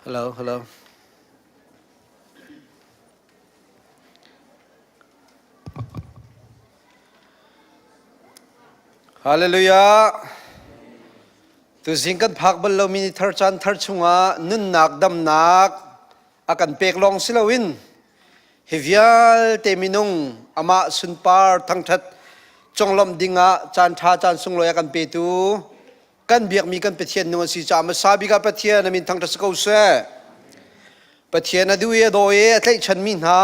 Hello, hello. Hallelujah. Tu zingkan phak bal lo mini thar chan thar chunga nun nak dam nak akan pek long silawin. Hivyal te minung ama sunpar thang that chonglom dinga chan tha chan sungloy akan petu kan biak mi kan pethian no si cha ma sabi ka pethian amin thang that ko se. Pethian adu ye do ye atlai chan min ha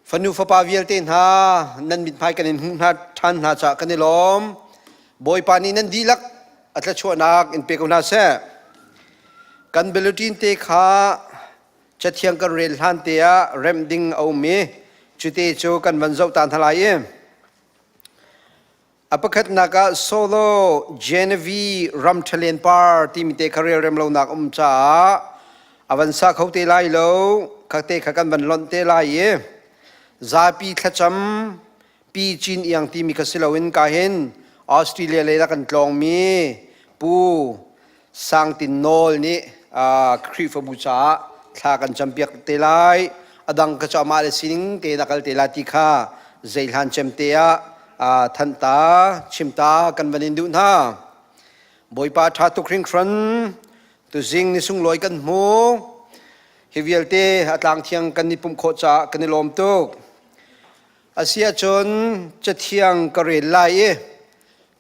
Fanu fapa vial ten ha nan mit phai kanin hun ha than ha cha kanilom boy pani nan dilak atla chuanak in pekona se kan belutin te kha chathiang kan rel han te a rem ding au me chute chu kan banzau tan thalai e apakhat naka solo genevi ram thalen par timite career rem lo nak cha avansa khote lai lo khate khakan ban lon te lai e Zapi thacham pi chin yang ti mi kasilawin kahin Australia le kan tlong mi pu sang tin nol ni krifa bucha tha kan champiak telai adang ka chama le sining te nakal telati kha zailhan chemtea thanta chimta kan banin du na boipa tha tu kring khran tu jing ni sung loi kan mu hivialte atlang thiang kan ni pum kho cha kan ni lom tuk Asia chon chathiang karel lai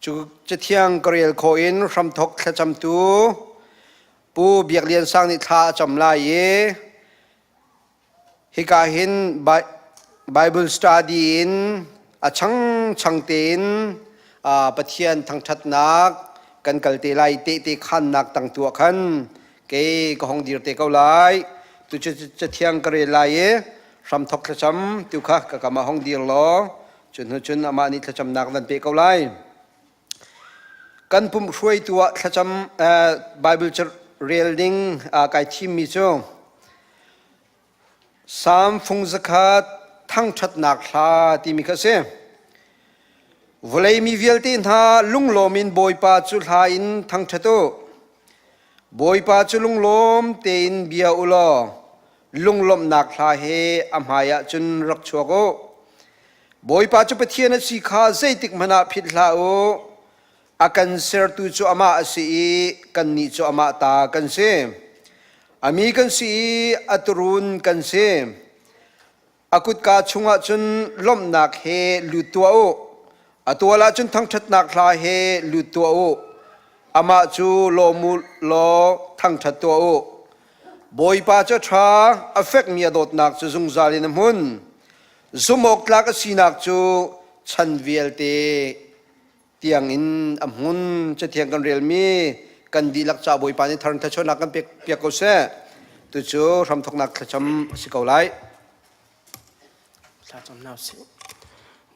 chu chathiang karel khoin ram thok thacham tu pu biak lian sang ni tha cham lai ye hikahin bible study in achang changten pathian thang that nak kan kalte lai te khan nak tang tu khan ke ko hong dir te ko lai tu chathiang karel lai ye Ram thok thacham tu kha ka kama hong dir lo chun ama ni thacham nak nan pe ko lai kan pum hruai tu thacham bible real ding kai thim mi chu sam phung zakhat thang that nak thla ti mi kha se volei mi vialtin ha lunglomin boipa chu thla in thang thatu boipa chu lunglom te in bia ulo lunglom nak thla he amhaya chun rak chuago boipa chu pathian si kha zaitik mana phit hla o akan ser tu chu ama asi kan ni chu ama ta kan se ami kan si aturun kan se akut ka chunga chun lom nak he lutua o atwala chun thang that nak thla he lutua o ama chu lomu lo thang that to o boipa cha tha affect mi adot nak chu zung zalin mun zumok tlak sinak chu chanvial te tiang in amhun cha thiang kan rel mi kan dilak cha boipa ni tharn tha chona kan pek ko se tu chu ram thok nak thacham sikolai thacham naw se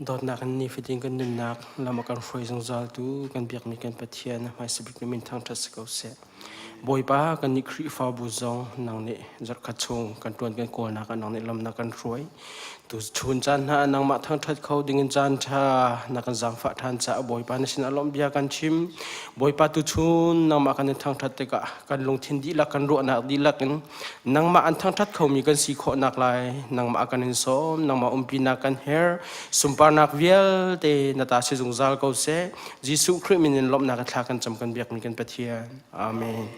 dot nak ni fitting kan nin nak lama kan froi zung zal tu kan biak mi kan pathian mai sibik min thang tha sikau se boipa kan ni khri fa bu zong nang ne zat kha chung kan tuan kan ko na kan nang ne lam na kan roi tu chun chan ha nang ma thang that khau ding in chan tha na kan jang fa than cha boipa na sin alom bia kan chim boipa tu chun nang ma kan thang that te ka kan long thin di la kan ro na di la kan nang ma an thang that khau mi kan si kho nak lai nang ma kan in som nang ma umpi na kan hair sumpar nak vial te na ta se jung zal ko se jisu khri min lom na ka thla kan cham kan biak mi kan pathian amen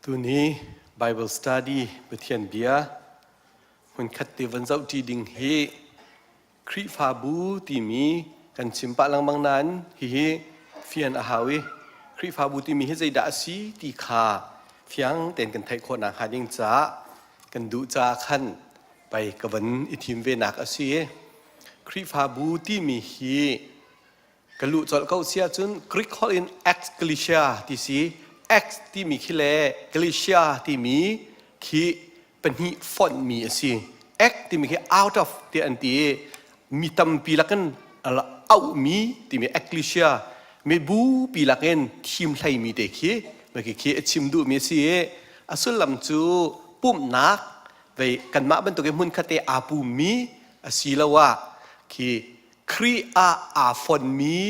Tu ni Bible study bethian bia hun khatti van zau ti ding he khri fa bu ti mi kan chimpa lang bang nan hi fian a hawi khri fa bu ti mi he zai da si ti kha fiang ten kan thai kho na ha ding cha kan du cha khan pai ka van i thim ve nak a si khri fa bu ti mi hi kalu chol kau sia chun krik hol in ecclesia ti si X ที่มีขี้เล่กลิเชียที่มีขี้เป็นหิฟอนมีสิ X ที่มีขี้ out of ที่อันที่มีตั้มปีละกันเอามีที่มี ecclesia มีบูปีละกันทีมไทยมีเด็กขี้ เมื่อกี้ชิมดูมีสิอสุลำจูปุ่มนักไปกันมาบรรทุกมุนคติอาปูมีอสีละว่าคือครีอาฟอนมี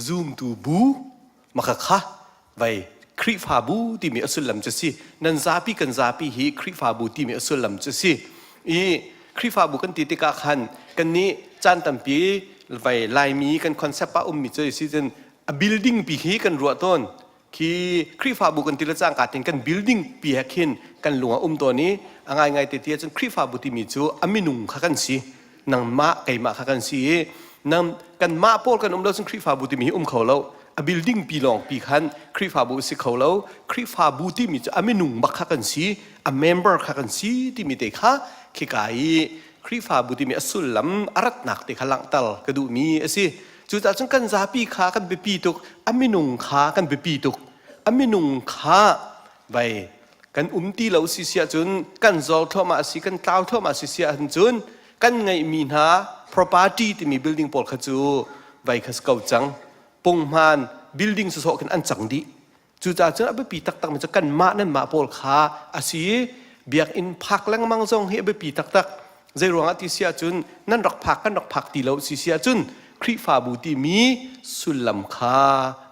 ซูมตูบูมาค่ะไปครีฟาบูที่มีอสุลำจะสินันซาปีกันซาปีฮีครีฟาบูที่มีอสุลำจะสิครีฟาบุกันติติกาขันกันนี้จันตัมปีไว้ลายมีกันคอนเซปต์ปะมิจอยซีซันbuilding ปีฮีกันรัวต้นคือครีฟาบุกันติละจ้างการตินกัน building ปีฮักขินกันหลวงตัวนี้ง่ายๆติจนครีฟาบุติมิจูอามินุงขักันสินังมาไก่มาขักันสินังกันมาโพลกันเราซึ่งครีฟาบุติมีเขาเราbuilding ปีลองปีขันครีฟาบุสิเขาเราครีฟาบุติมิจูอามินุงบักขักันสิmember ขักันสิที่มีเด็กค่ะคือกายครีฟาบุติมีอสุลลัมอารัตนักติขลังตัลกระดูมีสิจุดจังกันซาปีขากันเบปีตุกอามินุงขากันเบปีตุกอามินุงขาไปกันตีเหล่าสิเสียจุนกันจอลทั่วมาสิกันกล่าวทั่วมาสิเสียจุนกันไงมีนา property ที่มี building ปอลขจูไปขัสเก่าจังปงมัน building สุดๆกันอันจังดีจุดจังเอาไปปีตักมันจะกันมานั่นมาปอลขาอาศิเบียกอินพักแรงมังจงเฮไปปีตักใจรวงอาทิเสียจุนนั่นดอกผักกันดอกผักตีเหล่าสิเสียจุนครีฟาบูติมีสุลลัมคา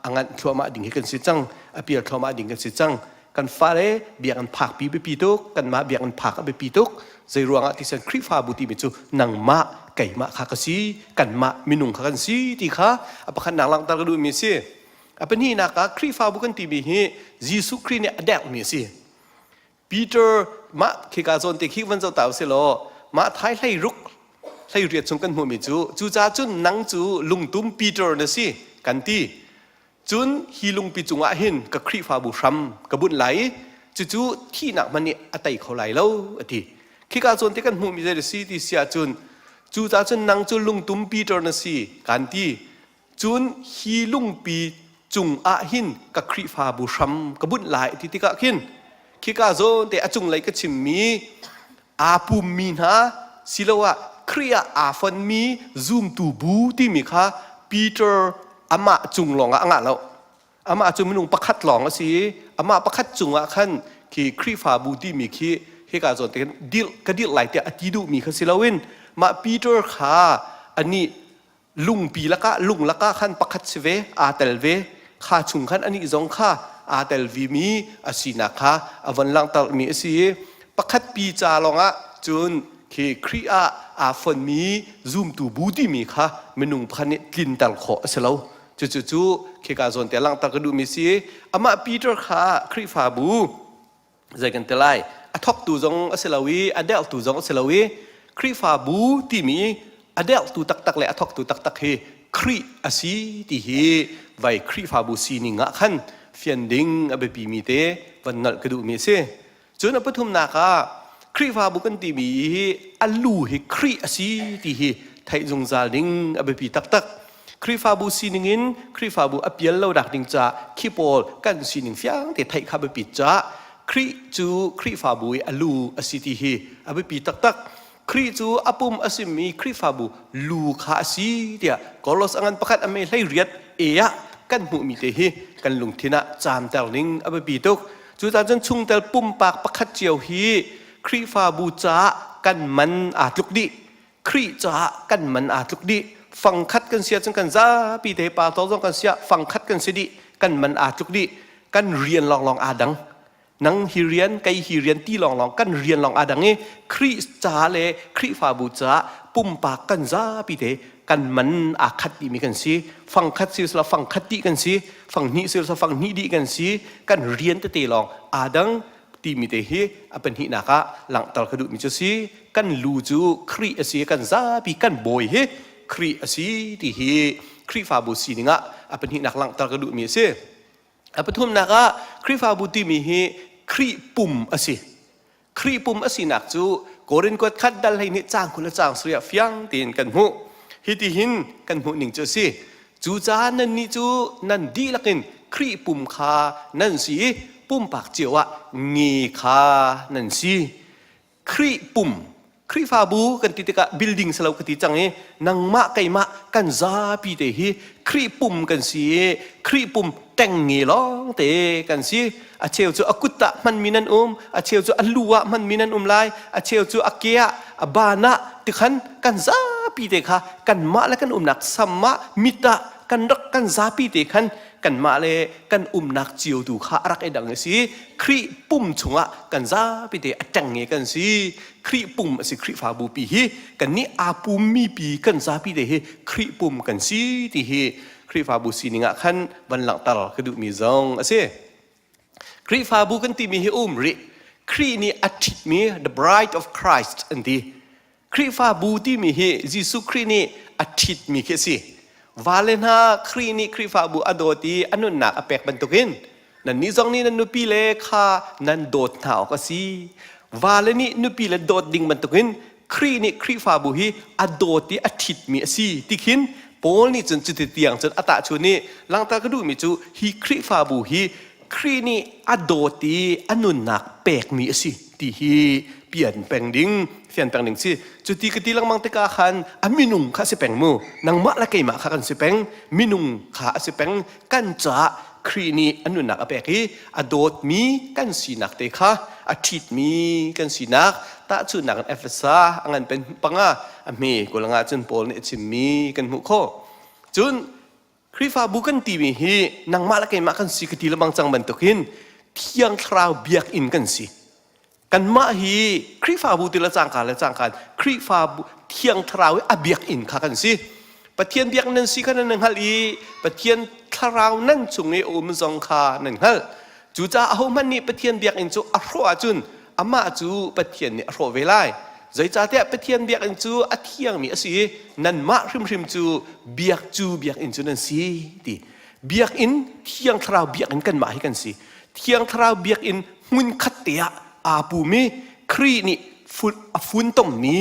อังันทัวมาดิ่งให้กันสิจังอเปียทัวมาดิ่งกันสิจังกันฟ้าเร่เบียกันผักปีไปปีตุกกันมาเบียกันผักไปปีตุกใจรวงอาทิเสียครีฟาบูติมิจูนังมาไก่มาขากสีกันมามินุงขากันสีตีขาอปะขันนางลังตากระดูมีสิอเป็นนี่นักครีฟาบุกันตีมีเฮยิสุครีเนี่ยเด็กมีสิปีเตอร์มาขี้กาโซนติขี้วันเจ้าเต่าเสลอมาท้ายไล่รุกไล่เรียดชงกันหัวมิจูจ้าจุนนังจูลุงตุ้มปีเตอร์นะสิกันตีจุนฮีลุงปีจุงอาหินกับครีฟาบุชัมกับบุญไหลจูที่หนักมันเนี่ยอัตยเขาไหลแล้วอติขี้กาโซนติกันหัวมิเจสิที่เสียจุนจูจ้าจุนนังจูลุงตุ้มปีเตอร์นะสิกันตีจุนฮีลุงปีจุงอาหินกับครีฟาบุชัมกับบุญไหลที่ติกะขินขี้กาโซนแต่อจุงไหลก็ชิมมีอาปูมีนะสิลว่าครีอาฟันมีซูมตูบูที่มีค่ะปีเตอร์อามาจุงหลงอ่ะแล้วอามาจุงมันลงประคัดหลงอ่ะสิอามาประคัดจุงอ่ะขั้นคือครีฟาบูที่มีขี้ขี้กาโซนแต่ดิลก็ดิลไหลแต่อติดูมีค่ะสิลาวินมาปีเตอร์ค่ะอันนี้ลุงปีละก็ลุงละก็ขั้นประคัดเสวอาเตลเวข้าชุงขั้นอันนี้จงค่ะอาเตลวีมีอาศินักค่ะอวันลังตัลมีสิประคัดปีจาลงอ่ะจุนคือครีอาฟันมีซูมตูบูดีมีค่ะเมนุงพันกินตัลขอเสลาจู่คือกาโซนแต่ลังตัลกระดูมีสิอามาปีเตอร์ค่ะครีฟาบูใจกันเตลัยอทอกตูจงเสลาวีอเดลตูจงเสลาวีครีฟาบูที่มีอเดลตูตักเลยอทอกตูตักเฮครีอาศีที่เฮไว้ครีฟาบูซีนิงะขันเฟียนดิงอเบปีมีเตวันนัลกระดูมีสิจนอปทุมนาคาครีฟาบุกันตีมีอัลลูเฮครีอาศีที่เฮไทยจงซาลิงอเบปีตักครีฟาบูซีนิงินครีฟาบูอเปียลเราดักดิงจ้าคีโปลกันซีนิงฟียงแต่ไทยข้าเบปีจ้าครีจูครีฟาบูอัลลูอาศีที่เฮอเบปีตักครีจูอปุมอาซิมีครีฟาบูลูคาซีเดียกอลอสอังันประคัดอเมให้เรียดเอียกันหูมีเตเฮกันลุงทินะจามเตลลิงอเบปีตุกจู่ตาจนชุงเตลปุ่มปากประคัดเจียวฮีครีฟาบูจ้ากันมันอาจลุกดิครีจ้ากันมันอาจลุกดิฟังคัดกันเสียจนกันซาปีเตปาตอจงกันเสียฟังคัดกันเสียดิกันมันอาจลุกดิกันเรียนลองอาดังนังฮิเรียนไกฮิเรียนตีลองกันเรียนลองอาดังเอครีจ้าเลครีฟาบูจ้าปุ่มปากกันซาปีเตกันมันอาคัดดีมีกันสิฟังคัดสิสละฟังคัดดีกันสิฟังนี้สิสละฟังนี้ดีกันสิกันเรียนเตลองอาดังที่มีเตหีอเป็นหินักะหลังตลกระดูมิจุสีกันลูจูครีอสีกันซาปีกันบอยเฮครีอสีที่เฮครีฟาบูสีนิงะอเป็นหินักหลังตลกระดูมิเซอเป็นทุ่มนักะครีฟาบูที่มีเฮครีปุ่มอสีครีปุ่มอสีนักจูโกรินกดคัดดัลให้นิจางคุณจางสุริยฟียงตีนกันหูฮิติหินกันหูหนิงจุสีจูจานันนิจูนันดีลักินครีปุ่มคานันสีปุ่มปากเจียวะงีคานันซีครีปุ่มครีฟาบูกันติดกับบิลดิ้งสลาวกติจังเอนังมะไก่มะกันซาปีเตฮีครีปุ่มกันซีครีปุ่ม แต่งเงี้ยร้องเตะกันสิอาเชลจูอากุตะมันมีนันอาเชลจูอัลลัวมันมีนันไลอาเชลจูอาเกียอาบานะติขันกันซาปีเตค่ะกันมาและกันหนักสัมมามิตะกันรักกันซาปีเตขันกันมาเลยกันหนักเจียวดูข้ารักไอ้ดังสิครีปุ่มชงะกันซาปีเตจังเงี้ยกันสิครีปุ่มสิครีฟาบูปีฮีกันนี่อาปุมมีปีกันซาปีเตฮีครีปุ่มกันสิที่ฮีครีฟาบูสีนิงะขันวันหลังตลอดกระดูมีซองสิครีฟาบูกันที่มีฮิริครีนี่อาทิตย์มี the bride of Christ อันที่ครีฟาบูที่มีฮิยิสุครีนี่อาทิตย์มีแค่สิวาเลนฮาครีนี่ครีฟาบูอโดตีอันนั้นหนักอเปกบรรทุกินนั่นนี่ซองนี่นั่นนุปีเลขานั่นโดดหนาวก็สิวาเลนี่นุปีเลโดดดิ่งบรรทุกินครีนี่ครีฟาบูฮิอโดตีอาทิตย์มีสิติคินโปลนี่จนจุดเตียงจนอัตชุนี่หลังตากระดูมีจูฮิครีฟาบูฮิครีนี่อโดตีอันนั้นหนักเปกมีสิที่ฮิเปลี่ยนแปลงดิ่งเปลี่ยนแปลงดิ่งสิจุดที่กติลังมังตะกาขันอามินุงข้าสิแปลงมูนางมะละไกมาข้ากันสิแปลงมินุงข้าสิแปลงกันจ้าครีนี่อันนั้นหนักอเปกฮิอโดดมีกันสีหนักเตค่ะอาทิตย์มีกันสีหนักตาจุดหนักเอฟเอสาอันนั้นเป็นปังอามีกุลังอาจนโปลนี่จิมีกันหุโคจุนคริฟาบุกันตีมีฮีนางมาละไกมากันสิกติละมังจังบันตุกินเที่ยงคราวเบียกอินกันสิกันมาฮีคริฟาบุติละจางการละจางการคริฟาบุเที่ยงคราวอเบียกอินข้ากันสิปะเทียนเบียกนั่นสิกันนั่นฮัลอีปะเทียนคราวนั่นจุงในโอมซองคานั่นฮัลจูจ้าเอามันนี่ปะเทียนเบียกอินจูอโรจุนอามาจูปะเทียนนี่อโรเวไลใจจ่าเตะปะเทียนเบียกอินจูอเที่ยงมีสินั่นมาริมจูเบียกอินจูนั่นสิดีเบียกอินเที่ยงคราวเบียกอินกันมาให้กันสิเที่ยงคราวเบียกอินมุนคัดเตียอาปูมีครีนี่ฟุนต้มมี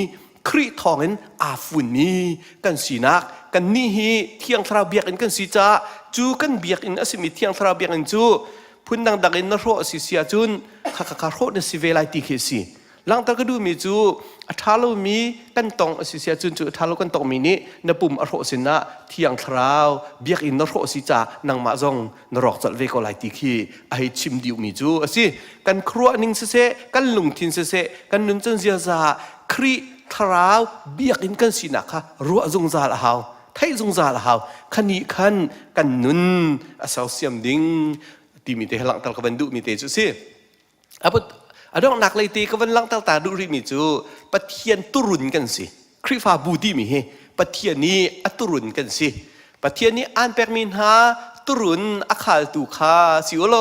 ครีทองอินอาฟุนมีกันสีนักกันนี่ฮีเที่ยงคราวเบียกอินกันสีจ้าจูกันเบียกอินอสิมีเที่ยงคราวเบียกอินจูพุ่นดังอินนรกสิเสียจุนข้าโรนสิเวลาตีเคสีหลังตากระดูมีจูอัฐาโลมีกันตองสิเสียจุนจูอัฐาโลกันตองมีนี้นปุ่มอโรสินะเที่ยงคราวเบียกอินนรกสิจ้านางมาจงนรกจัดเวกไลตีคีไอชิมดิวมีจูสิกันครัวนิงเสกันลุงทินเสกันนุนจันเสียซาครีคราวเบียกอินกันสินะค่ะรัวจงซาละฮาวไทยจงซาละฮาวขันนี้ขันกันนุนอาศัยเสียมดิงตีมีเตหลังตากวันดุมีเตจูสิอดองนักเลยตีก็วันลังตาดูริมิจูปะเทียนตุรุนกันสิคริฟาบูดีมีเฮปะเทียนนี้อัตุรุนกันสิปะเทียนนี้อันเปกมินหาตุรุนอาคาลตูคาสิโอโล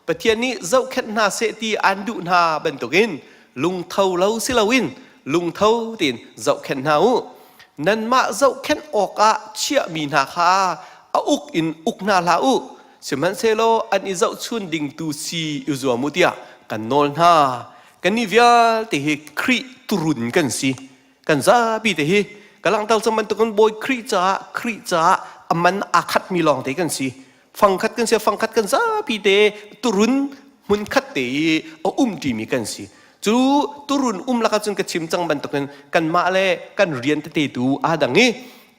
ปะเทียนนี้เจ้าแค่นาเสตีอันดุนาบันตุกินลุงเท่าเล่าสิลาวินลุงเท่าตินเจ้าแค่นาอูนั่นมาเจ้าแค่ออกเชี่ยมีนาคาอุกอินอุกนาลาอูสมันเซโลอันนี้เจ้าชุนดิ่งตูซีอุจวมุติยากันนอลฮากันนี่เวียเตะครีตุรุนกันสิกันซาปีเตะกำลังตัลสมันตุกันบอยครีจ้ามันอาคัดมีลองเตะกันสิฟังคัดกันเสียฟังคัดกันซาปีเตตุรุนมุนคัดเตะเอาดีมีกันสิจูตุรุนละกันจนกระชิมจังมันตุกันมาเลยกันเรียนเตะดูดังนี้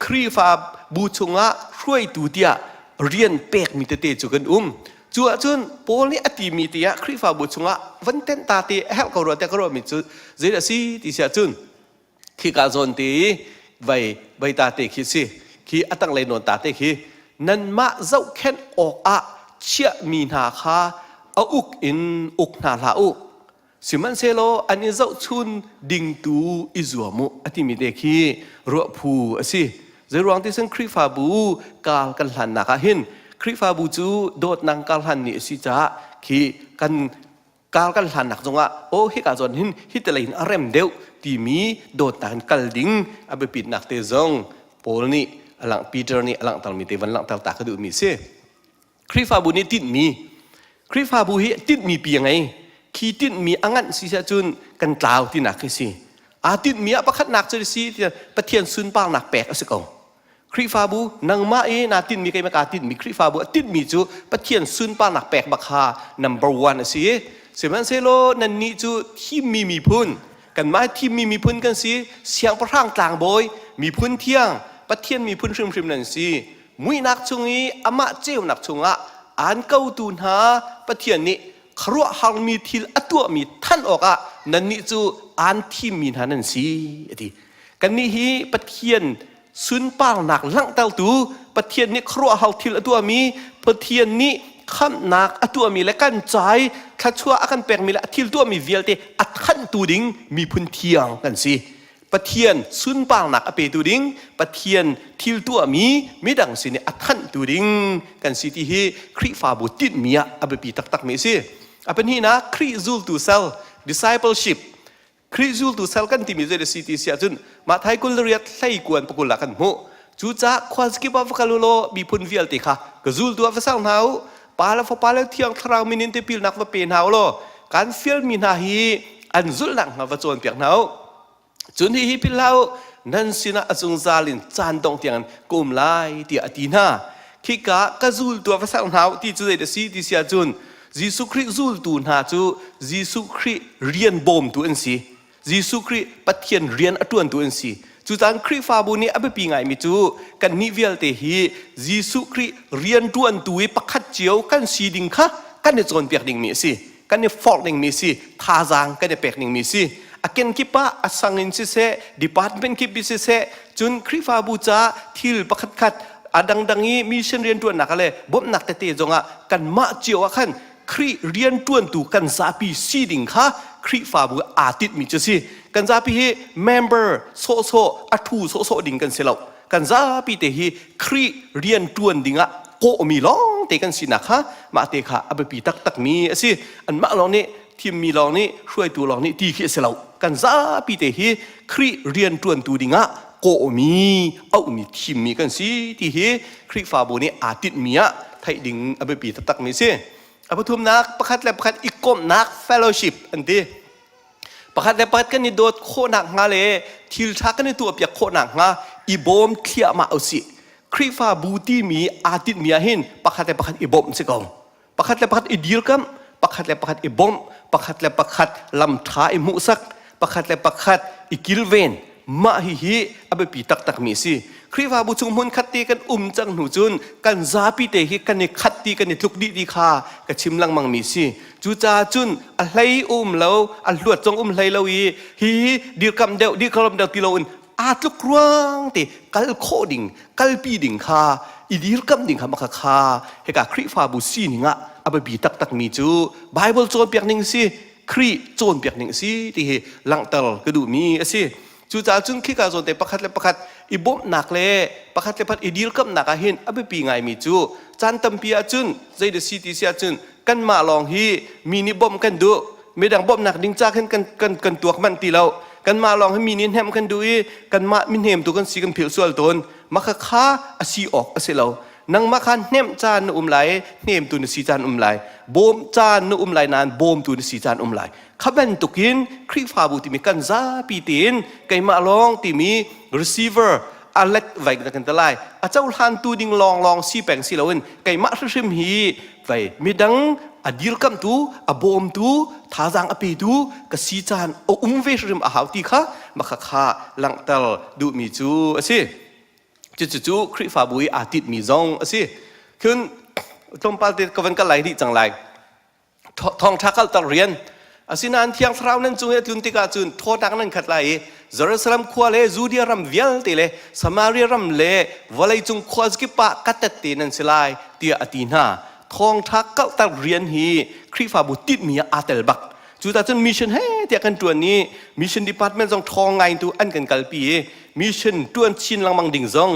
ครีฟาบูชงะช่วยดูเดียเรียนเปกมีเตะจูกันจูจุนโพลีอติมีเตียคริฟาบุชงะวันเต็นตาเตเฮลกรอแต่กรอมิจูเจดสีติเสียจุนขีกาจนตีใบตาเตขีสิขีอัตังเลยนนตาเตขีนั่นมาเจ้าแค่ออกเชี่ยมีนาคาอุกอินอุกนาลาอุสิมันเซโลอันนี้เจ้าชุนดิงตูอิจัวมุอติมีเตขีรัวผูสิเจรวงที่ซึ่งคริฟาบูกาลกันหลันนักหินคริฟาบูจูโดดนังกาลหันนี่สิจ้าขีกันกาลกันหันนักจงโอฮิกาจอนหินฮิตเลนอาร์เรมเดวที่มีโดดนังกัลดิงอาเบปิดนักเตจงโพลนี่หลังปีเตอร์นี่หลังตัลมีเตวันหลังตัลตากระดูมีเซคริฟาบูนี่ติดมีคริฟาบูฮิติดมีปียังไงขีติดมีอังันสิเสียจุนกันกล่าวที่นักสิติดมีอประคัดนักจุดสิปะเทียนซุนปางนักแปกสิกงคริฟาบูนางมานาตินมีใครมากาตินมีคริฟาบูตินมีจูปะเทียนซุนปานักแปกบักฮา number one สิเสมันเซโลนันนี่จูที่มีพุ่นกันมาที่มีพุ่นกันสิเสียงประทางกลางบอยมีพุ่นเที่ยงปะเทียนมีพุ่นริมนั่นสิมุยนักชงอีอามาเจ้านักชง อันเก้าตูนหาปะเทียนนี้ครัวหังมีทิลอตัวมีท่านออกนั่นนี่จูอันที่มีหานั่นสิทีกันนี้ฮีปะเทียนสุนป้าหนักลังเต้าตูปะเทียนนี้ครัวหังทิลอตัวมีปะเทียนนี้ขันหนักอตัวมีและกันใจข้าชัวอากันแปลงมีละทิลตัวมีเวียลเตอัดขันตูดิงมีพุนเทียงกันสิปะเทียนสุนปางหนักอเปตูดิงปะเทียนทิลตัวมีดังสิเนอัดขันตูดิงกันสิที่ฮีคริฟาบุติดมีอะอเปปีตักมีสิอเป็นฮีนะคริซูลตูเซล discipleship คริซูลตูเซลกันที่มีเจดสิที่เสียจุนมาไทยกุลเรียดไล่กวนปกุลละกันหูจูจ้าควาสกิบาฟกัลโลมีพุนเวียลติค่ะกซูลตัวฟะสังเฮาปาลาฟปาลาเที่ยงทราวมินินเตปิลนักว่าเป็นเฮาโลการฟิลมีนาฮีอันจุลหลังมาว่าโจนเปียกเฮาจุนฮีพิลานั่นสินะอจุงซาลินจานตองเตียงกุมไลที่อตีนาคิกะกซูลตัวฟะสังเฮาที่จุดเดสีที่เสียจุนยิสุคริซูลตูนหาจูยิสุคริเรียนบ่มตัวเอ็นซียิสุคริปัทเทียนเรียนอตวนตัวเอ็นซีจูตังคริฟาบุนีอเบปีไงมิจูกันนิเวลเตฮียิสุคริเรียนตวนตัวปักขัดเจียวกันสีดิงค่ะกันเนี่ยโจนเปียกดิงมีสิกันเนี่ยฟอกดิงมีสิท่าจางกันเนี่ยเปียกดิงมีสิอาเกนคิปะอาสังอินสิเซดีพาร์ตเมนต์คิปบิสิเซจุนคริฟาบูจาทิลปักขัดอาดังนี้มิชชันเรียนตัวหนักอะไรบ่มหนักแต่เตจงะกันมาเจียวขันคริเรียนตวนตูกันซาปีซีดิงค่ะคริฟาบุอาติดมีจะสิกันซาปีเมมเบอร์โซอัทูโซดิงกันเสลากันซาปีเตฮีคริเรียนตวนดิงะโกมีลองเตกันสินะค่ะมาเตค่ะอเบปีตักมีสิอันมาลองนี้ทีมมีลองนี้ช่วยตัวลองนี้ตีขี้เสลากันซาปีเตฮีคริเรียนตวนตูดิงะโกมีเอามีทีมมีกันสิที่ฮีคริฟาบุนี้อาติดมีอะไทยดิงอเบปีตักมีสิอภิทุมนักประคัดและประคัดอีกกลมนัก fellowship อันที่ประคัดและประคัดกันนี่โดดโคนักงาเลยทิลชักกันนี่ตัวเปียกโคนักงาอีบอมเคลียมาเอาสิคริฟาบูตีมีอาติดมีหินประคัดและประคัดอีบอมสิกองประคัดและประคัดอีดีลกัมประคัดและประคัดอีบอมประคัดและประคัดลำท้าอีมุสักประคัดและประคัดอีกิลเวนมาฮิอเบปีตักมีสิคริฟาบุชุมหุนขัดตีกันจังหนูจุนกันซาปีเตฮิกันนี่ขัดตีกันนี่ทุกดีค่ะกับชิมลังมังมีสิจูจาจุนอะไรเราอัลลวดจงไหลเราฮีดีคำเดียวตีเราอาทุกร่างตีกัลโคดิงกัลปีดิงค่ะอีดีคำดิงค่ะมาค่ะเฮกาคริฟาบุซีนิงะอเบปีตักมีจูไบเบิลโจนเปียกนิงสิคริโจนเปียกนิงสิที่ลังตลกระดูมีสิจูจ่าจุนขี้กาโจนแต่ประคัดและประคัดอีบ่มหนักเลยประคัดและประคัดอีดีลกับหนักหินอเบปีไงมีจูจันตัมปีอาจุนใจเดซีตีเสียจุนกันมาลองฮีมีนิบ่มกันดูไม่ดังบ่มหนักดิ้งจ้าขึ้นกันตัวมันตีเรากันมาลองให้มีนินแฮมกันดูกันมามินเฮมตัวกันสีกันผิวส่วนตนมาค้าอาซีออกอาเซเรานังมาคันเนมจานไหลเนมตัวนสีจานไหลบ่มจานไหลนานบ่มตัวนสีจานไหลขับเป็นตุกินคริฟาบุติมีกันซาปีตินไก่มาลองติมี receiver อันเล็กไว้กันตะไลอาเจ้าฮันตูดิงลองสีแปงสีเหล่านั้นไก่มาชิมฮีไว้มีดังอดีลกัมตูอบอมตูท่าจางอปีตูกสีจานเวชริมอาหาวตีค่ะมาค่ะหลังตลดูมีจูสิจู่คริฟาบุยอาทิตย์มีจงสิขึ้นตรงปาติกวันกันไหลดีจังไรทองทักกัลตเรียนสินันเที่ยงเช้านั้นจุงเอตุนติกาจุนโทษดังนั้นขัดไหลเยรูซาเล็มขวาเลจูเดียรัมเวลติเลสมาเรียรัมเลวลัยจุงขวาสกิปะกัตตินันสิไลเตียอตีนาทองทักกัลตเรียนฮีคริฟาบุติดมีอาเตลบักจุดนั้นมิชชั่นเฮ้เตียกันตัวนี้มิชชั่นดีพาร์ตเมนต์จงทองไงตัวอันกันกัลปีมิชชั่นตัวชินลังมังดิ่งจง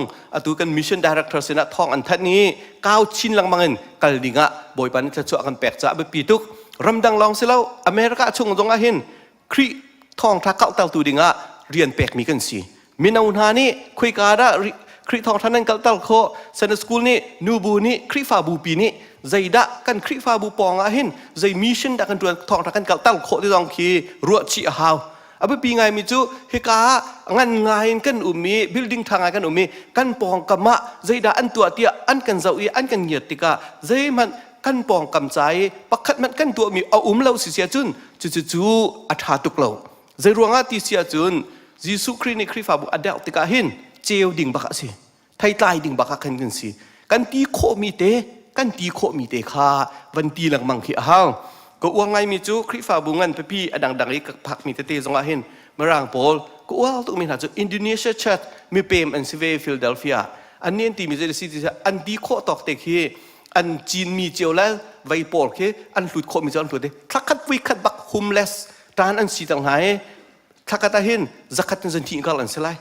ตัวกันมิชชั่นดีเรคเตอร์เซนะทองอันทัดนี้9ชินลังมังเงินกัลดิ่งะบ่อยปันจะช่วยกันแปลกจะไปปีตุกรำดังลองเสแล้วอเมริกาชงจงอาหินคริทองทักเก่าเต่าตัวดิ่งะเรียนแปลกมีกันสิมินาอุนานี่คุยกันได้คริทองท่านนั้นเก่าเต่าโคเซนสกูลนี่นูบูนี่คริฟาบูปีนี่ใจด่ากันคริฟาบูปองอาหินใจมิชชั่นดักกันตัวทองทักกันเก่าเต่าโคที่ต้องคีรัวชีฮาวอาไปปีไงมิจูเฮกางานไงกันมีบิลดิ้งทางไงกันมีกันปองกะมะใจด่าอันตัวเตียอันกันเจ้าอีอันกันเหยียดติกาใจมันกันปองกำใจปักขัดมันกันตัวมีเอาเราเสียจุนจู่อัฐาตุกเราใจรวงอาติเสียจุนยิสุครินิคริฟาบุอเดลติกาหินเจียวดิ่งบักสิไทยตายดิ่งบักกันกันสิกันตีโคมีเต กันตีโคมีเตคาวันตีหลังมังขี้อ้าวก็อ้วงไงมีจูคริฟ้าบุงันไปพี่อดังอีกพักมีเตจงอาเห็นมารางโพลก็อ้วงตุกมีหาจูอินโดนีเซียเชิดมีเปมอันซิเวฟิลเดลเฟียอันนี้ตีมีเจสิติอันตีโคตอกเตคีอันจีนมีเจียวแล้วไวโปลเคอันหลุดโคมีเจียวหลุดเดทักขัดวิคัดบักฮุมเลสตานอันสีต่างหายทักขัดเห็นจักขัดจันทีกัลอันเสลาย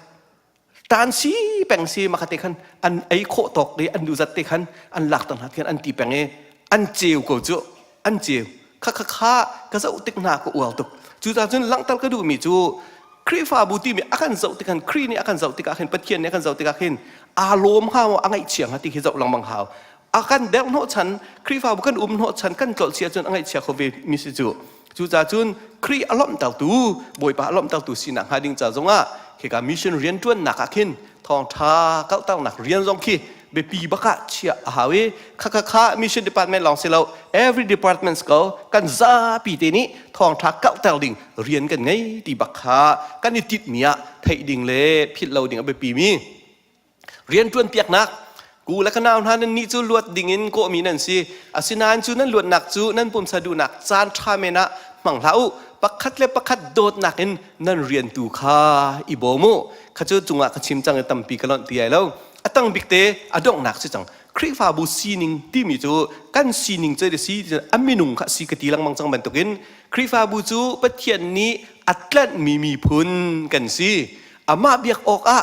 ตานสีแปงสีมาขัดเตคันอันไอโคตอกเลยอันดูจัดเตคันอันหลักต่างหากอันตีแปงอันเจียวก็จูอันเจียวข้าก็จะอุติกนาก็อวลตุกจู่ตาจนหลังตัลก็ดูมีจู่ครีฟ้าบุตรีมีอาการเจ้าติกันครีนี่อาการเจ้าติกันเห็นปัจเจียนนี่อาการเจ้าติกันเห็นอารมณ์ข้าวอังไงเฉียงฮะที่เขาเจ้าหลังบังหาวอาการเด็กโนชันครีฟ้าบุกันโนชันกันจอดเชียจนอังไงเฉียงเขาเวมิสิจู่ตาจนครีอารมณ์ตัลตูบอยปะอารมณ์ตัลตูสินักหาดิ่งจ่าจงอ่ะเขาการมิชชั่นเรียนจวนหนักขึ้นทองท้าเก้าตั้งหนักเรียนจงขี้เบปีบักเชียหาเวข้ามิชชั่นดีพาร์ตเมนต์ลองเสร็จแล้ว every department ก็กันซาปีเตนี้ทองทักเก้าแต่ดิ่งเรียนกันไงตีบักกันนี่ติดเมียไทยดิ่งเล่พิดเราดิ่งเอาไปปีมีเรียนจวนเปียกนักกูและคณะท่านนั้นนี่จูลวดดิ่งอินโกมีนั่นสิอาศินานจูนั้นลวดหนักจูนั้นปุ่มสะดุหนักจานทาเมนะมังเท้าปักคัดเล็บปักคัดโดดหนักอินนั่นเรียนตูข้าอีโบโมข้าเจ้าจุงอ่ะข้าชิมจังตั้มปีกันหล่อนตีไอแล้วตั้งบิ๊กเตอดองหนักสิจังคริฟ้าบูซีนิงที่มีจูกันซีนิงเจอซีอันมีนุ่งข้าซีกตีลังมังจังบันตุกินคริฟ้าบูจูปะเทียนนี้อัตเลนมีพุนกันสิอามาเบียกออกอะ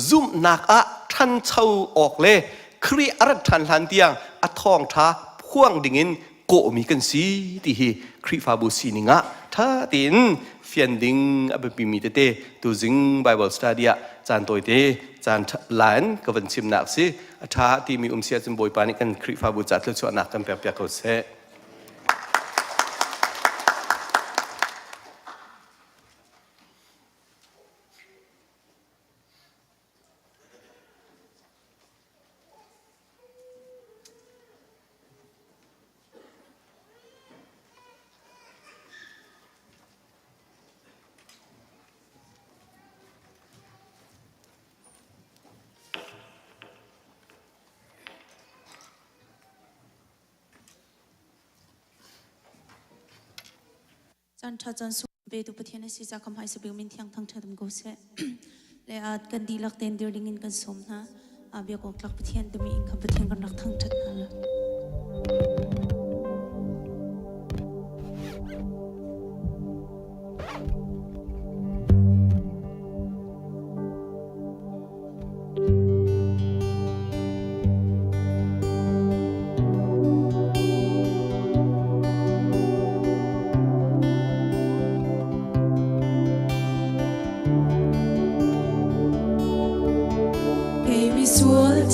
ซุ่มหนักอะทันเช่าออกเลยครีอารัทันทันเตียงอัทองท้าพ่วงดิ่งินโกมีกันสิที่ฮีคริฟ้าบูซีนิงอะท่าตินเฟียนดิ่งอับปีมีเตตูจิงไบเบิลสตัดดี้จานตัวเตจานหลานก็เป็นชิมหนักสิท้าที่มีเสียจนบอยปานิกันคริฟ้าบูจัดเลือดชวนหนักกันเปียกๆเขาเสจันทร์จันทร์สุเบตุปะเทียนสิจากคำให้สเปลมินที่ยังทั้งเธอทำกุศลและอาจกันดีลักเต็นเดียร์ดิงินกันสมนะอาเบียกอกลักปะเทียนจะมีอินคำปะเทียนกันรักทั้งเธอนั่นแหละ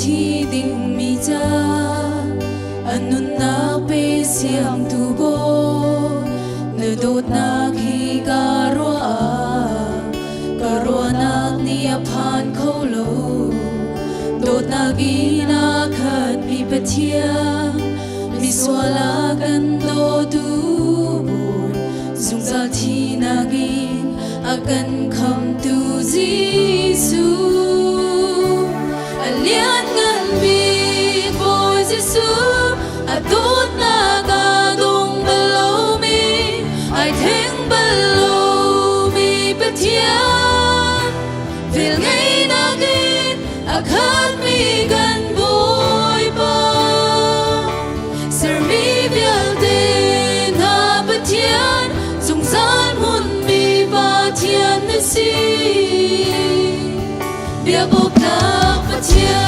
ที่ดิ่งมีจ้าอันนุนนาเปเสียงตูโบเนโดดนักฮีการัวนักเนียพานเขาโลโดดนักอีนักขัดมีปะเทียมีสวาลากันโดดูบุยซุงซาที่นักอินอากันคำตูจีซูเลียนกันบีบอยซิสูอาตูดนากาดงเบลโลมีไอเทงเบลโลมีปะเทียฟิลไงนักอินอาคัดมีกันบอยปาเซอร์มีเบียลเดนอาปะเทียนสงสารหุ่นมีปะเทียนนสีเบียบอกนักปะเทียน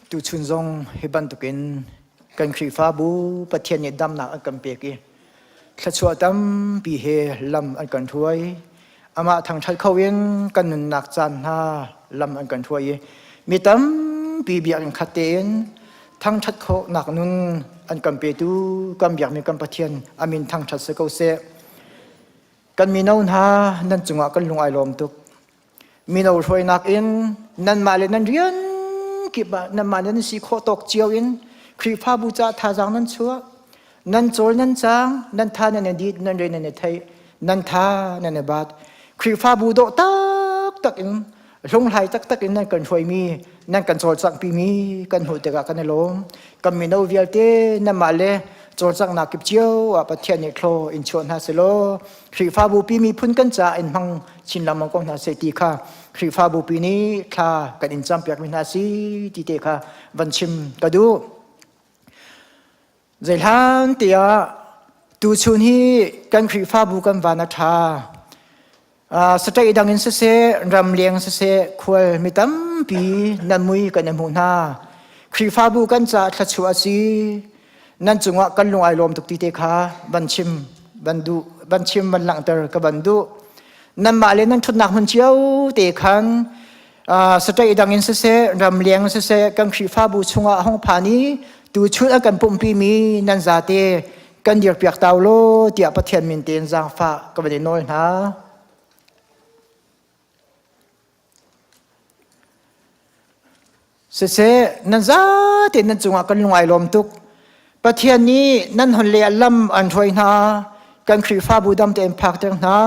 tu chun zong hiban tukin kan khri fa bu pathian ni dam na an kan pe ki thla chua tam pi he lam an kan thuai ama thang thal khawin kan nun nak chan ha lam an kan thuai mi tam pi biak an khaten thang that kho nak nun an kan pe tu kam biak mi kan pathian amin thang that se ko se kan mi naun ha nan chunga kan lungai lom tuk mi no roi nak in nan ma le nan rian ki ba nan ma nan si kho tok chiao in khri pha bu cha tha jang nan chua nan chol nan chang nan tha nan di nan re nan thai nan tha nan bat khri pha bu do tak tak in lung hai tak tak in nan kan roi mi nan kan chol chang pi mi kan hu te ka kan lom kan mi no vial te nan ma le chol chang na kip chiao a pathian ni klo in chon ha se lo khri pha bu pi mi phun kan cha in hang chin lam ko na se ti kha khri pha bu pi ni kha kan in cham pyak mi na si ti te kha van chim ka du zai han tia tu chun hi kan khri pha bu kan va na tha satai dang in se ram leng se khwal mi tam pi nan mui kan mu na khri pha bu kan cha thla chua si nan chunga kan lungai lom tuk ti te kha ban chim ban lang ter ka ban du nan ma le nan thut nak hun chiao te khan satai dang in se ram leng se kan khri pha bu chunga hong phani tu chut a kan pum pi mi nan za te kan dir piak taw lo tia pathian min ten jang fa ka ban nol na se nan za te nan chunga kan lungai lom tuk pathian ni nan hon le lam an thoi na kan khri pha bu dam te phak ter na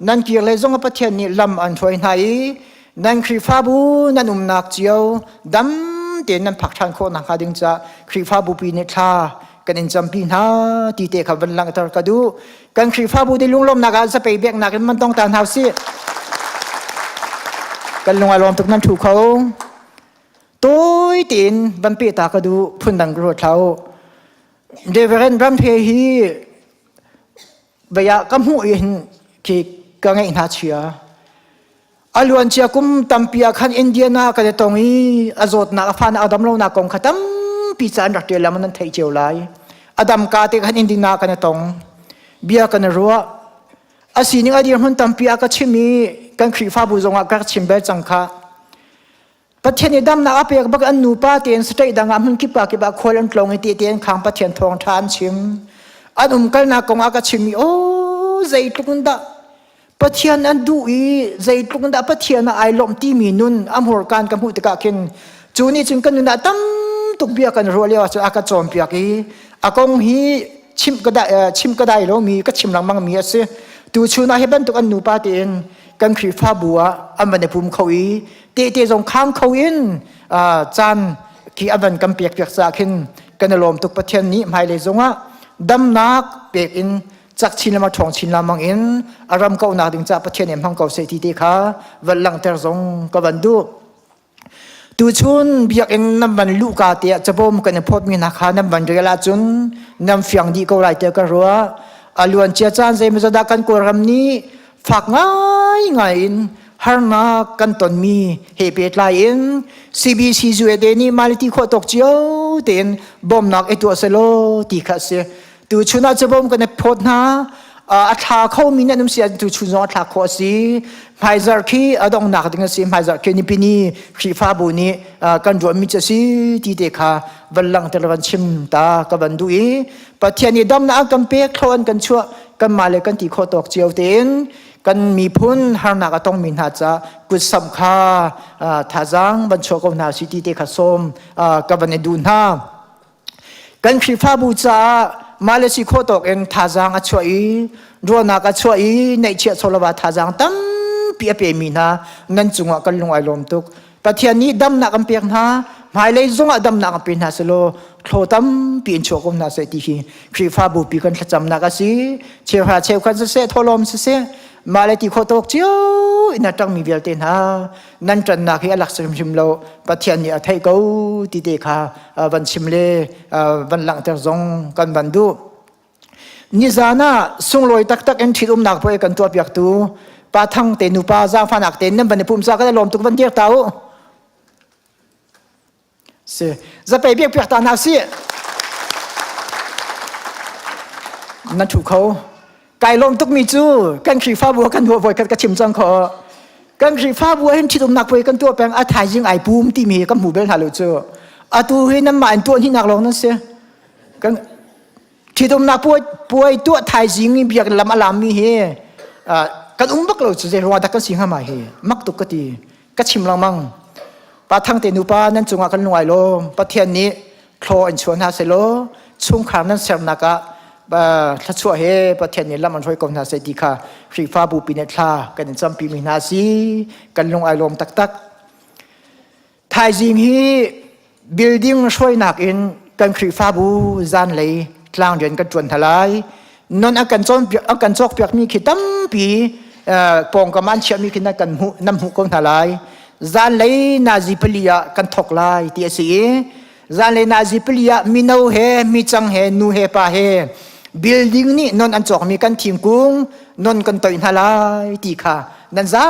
nan ki le zong pathian ni lam an thoi na i nan khri pha bu nan nak chiao dam te nan phak than kho na kha ding cha khri pha bu pi ne tha kan in jam pi na ti te kha van lang tar ka du kan khri pha bu de lung lom na ga sa pe bek na kan man tong tan hau si kan lungai lom tuk nan thu kho tôi tin ban pi ta ka du phun dang ro thau Reverend Ram Phe hi baya kam hu in ki ka ngai na chia aluan chia kum tampia khan Indiana ka de tongi azot na afan adam lo na kong khatam pi chan rak te lam nan thei cheu lai adam ka te khan Indina ka na tong bia ka na ruwa asini adir hun tampia ka chimi kan khri fa bu zonga ka chimbe changkha pathian dam na apek bak an nu pa ten stai danga mun ki pa kholan tlong ti ten khang pathian thong than chim anum kal na konga ka chimi o zai tlukunda pathian an du i zai tlukunda pathian na ai lom ti mi nun am hor kan kam hu te ka kin chuni chung kan na tam tuk bia kan ro le wa aka chom pia ki akong hi chim ka dai lo mi ka chim lang mang mi ase tu chuna he ban tuk an nu pa ten kan khri pha bua amane pum khawi te jong khang khawin chan ki avan kam pek sa khin kan lom tuk pathian ni mai le zonga dam nak pek in chak chin lama thong chin lamang in aram ko na ding cha pathian em hang ko se ti te kha wal lang ter zong ka ban du tu chun biak in nam ban lu ka te chabom kan phot mi na kha nam ban rela chun nam fyang di ko lai te ka ruwa aluan chia chan zai mezada kan ko ram ni phak ngai in har na kan ton mi he pet lai in CBC zu de ni malti kho tok chiao ten bom nak etu selo ti kha se tu chuna chabom kan phot na a tha kho mi na num sia tu chuno tha kho si Pfizer ki adong nak ding si Pfizer ki ni pini khri fa bu ni kan ro mi cha si ti te kha walang televan chim ta ka ban du i pathian ni dam na kam pe khon kan chua kan male kan ti kho tok chiao ten kan mi phun har na ka tong min ha cha ku sam kha thajang ban choko na city te kha som ka ban du na kan khri pha bu cha malesi kho tok en thajang a choi ro na ka choi nei che cholawa thajang tam pi pe mi na nan chunga kan lungai lom tuk pathian ni dam na kam pek na mai le zonga dam na kam pin ha selo thlo tam pin choko na se ti hi khri pha bu pi kan thacham na ka si che ha che kan se tholom se Malati khotok chiu ina tang mi velte na nan tran na khi alak sim sim lo pathian ni athai ko ti te kha van sim le van lang ter zong kan ban du ni zana sung loi tak tak en thilum nak poi kan to piak tu pa thang te nu pa za phanak te nam ban pum sa ka lom tuk ban dir tau เสียจะไปเบียกเปียกตาหนาเสียนั่นถูกเขาไก่ลมตุกมีจูกันขีฟ้าบัวกันหัวบอยกันกระชิมจังขอกันขีฟ้าบัวเห็นที่ตรงนักไปกันตัวแปลงอาถ่ายยิงไอปูมที่มีกันหูเบลหาเลยเจออาตูเห็นน้ำมันตัวที่นักลงนั่นเสียกันที่ตรงนักป่วยตัวถ่ายยิงเบียกลำอลามีเฮกันบักเราจะรอดักกันสิงหามาเฮมักตุกกตีกัชิมลังมังปะทั้งเตนุปานั่นจงอากันลงไอโลปะเทียนนี้โคลอินชวนฮาเซโลชุ่มขามนั้นเสมนักะถ้าช่วยให้ประเทศนี้ละมันช่วยกองนาเสดีค่ะครีฟ้าบูปีเนตลากันจำปีมีนาซีกันลงไอลมตักไทยจิงฮีบิลดิ้งช่วยนักอินกันครีฟ้าบูจานเลยกลางเดือนกันจวนทลายนนอากันจอกเปียกมีขีดตั้มปีปองกับมันเชื่อมีขีดนักกันหูน้ำหูกองทลายจานเลยนาจิปลียกันทกลายที่สีจานเลยนาจิปลียมีนูเฮมีจังเฮนูเฮปาเฮbuilding ni non an chok mi kan thim kung non kan toin halai ti kha nan za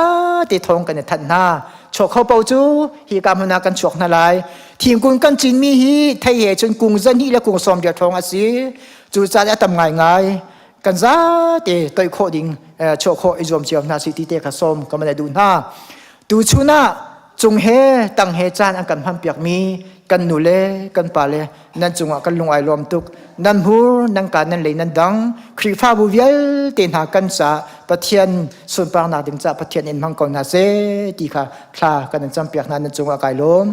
te thong kan that na chok khau pau chu hi kam huna kan chok na lai thim kung kan chin mi hi thai he chun kung zan hi la kung som dia thong asi chu cha ya tam ngai ngai kan za te toi kho ding chok kho izom chiam na si ti te kha som kam na du na tu chuna chung he tang he chan an kan ham piak miกันนูเล่กันปาเล่นั่นจงว่ากันลงไอลมตุกนั่นหูนั่งการนั่นเลยนั่นดังครีฟ้าบุเวลเต็นหากันสาปะเทียนส่วนปางนาดึงจะปะเทียนอินมังกรนาเซตีค่ะคลากันนั่นจำเปียกนั่นจงว่าไกลม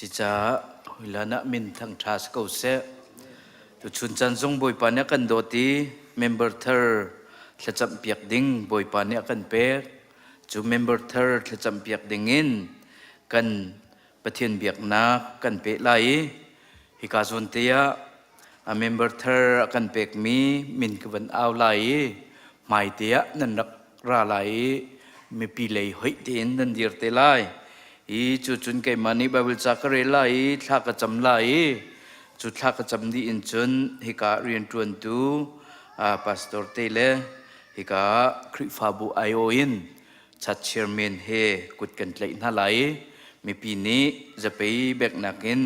สิจ้าเวลานะมินทั้งทาสเกาเซตุชุนจันทรงบอยปานเนี่ยกันโดตีเมมเบอร์เธอจะจำเปียกดิ้งบอยปานเนี่ยกันเป็ดจูเมมเบอร์เธอจะจำเปียกดิ้งอินกันประเทศเบียกนักกันเป็ดไหลฮิกาส่วนเตียเมมเบอร์เธอกันเป็กมีมินกับวันเอาไหลหมายเตียนั่นรักราไหลมีปีเลยเฮ้ยเตียนนั่นเดียร์เตไลอีจุดจุนเกมันนี่บาบิลจักรเรไลทักกระจำไลจุดทักกระจำดีอินจุนฮิกาเรียนจวนตูพาสตอร์เตเลฮิกาคริฟาบูไอโออินชัดเชอร์เมนเฮกุดกันเลยน่าไหลมีปีนี้จะไปแบกนักอิน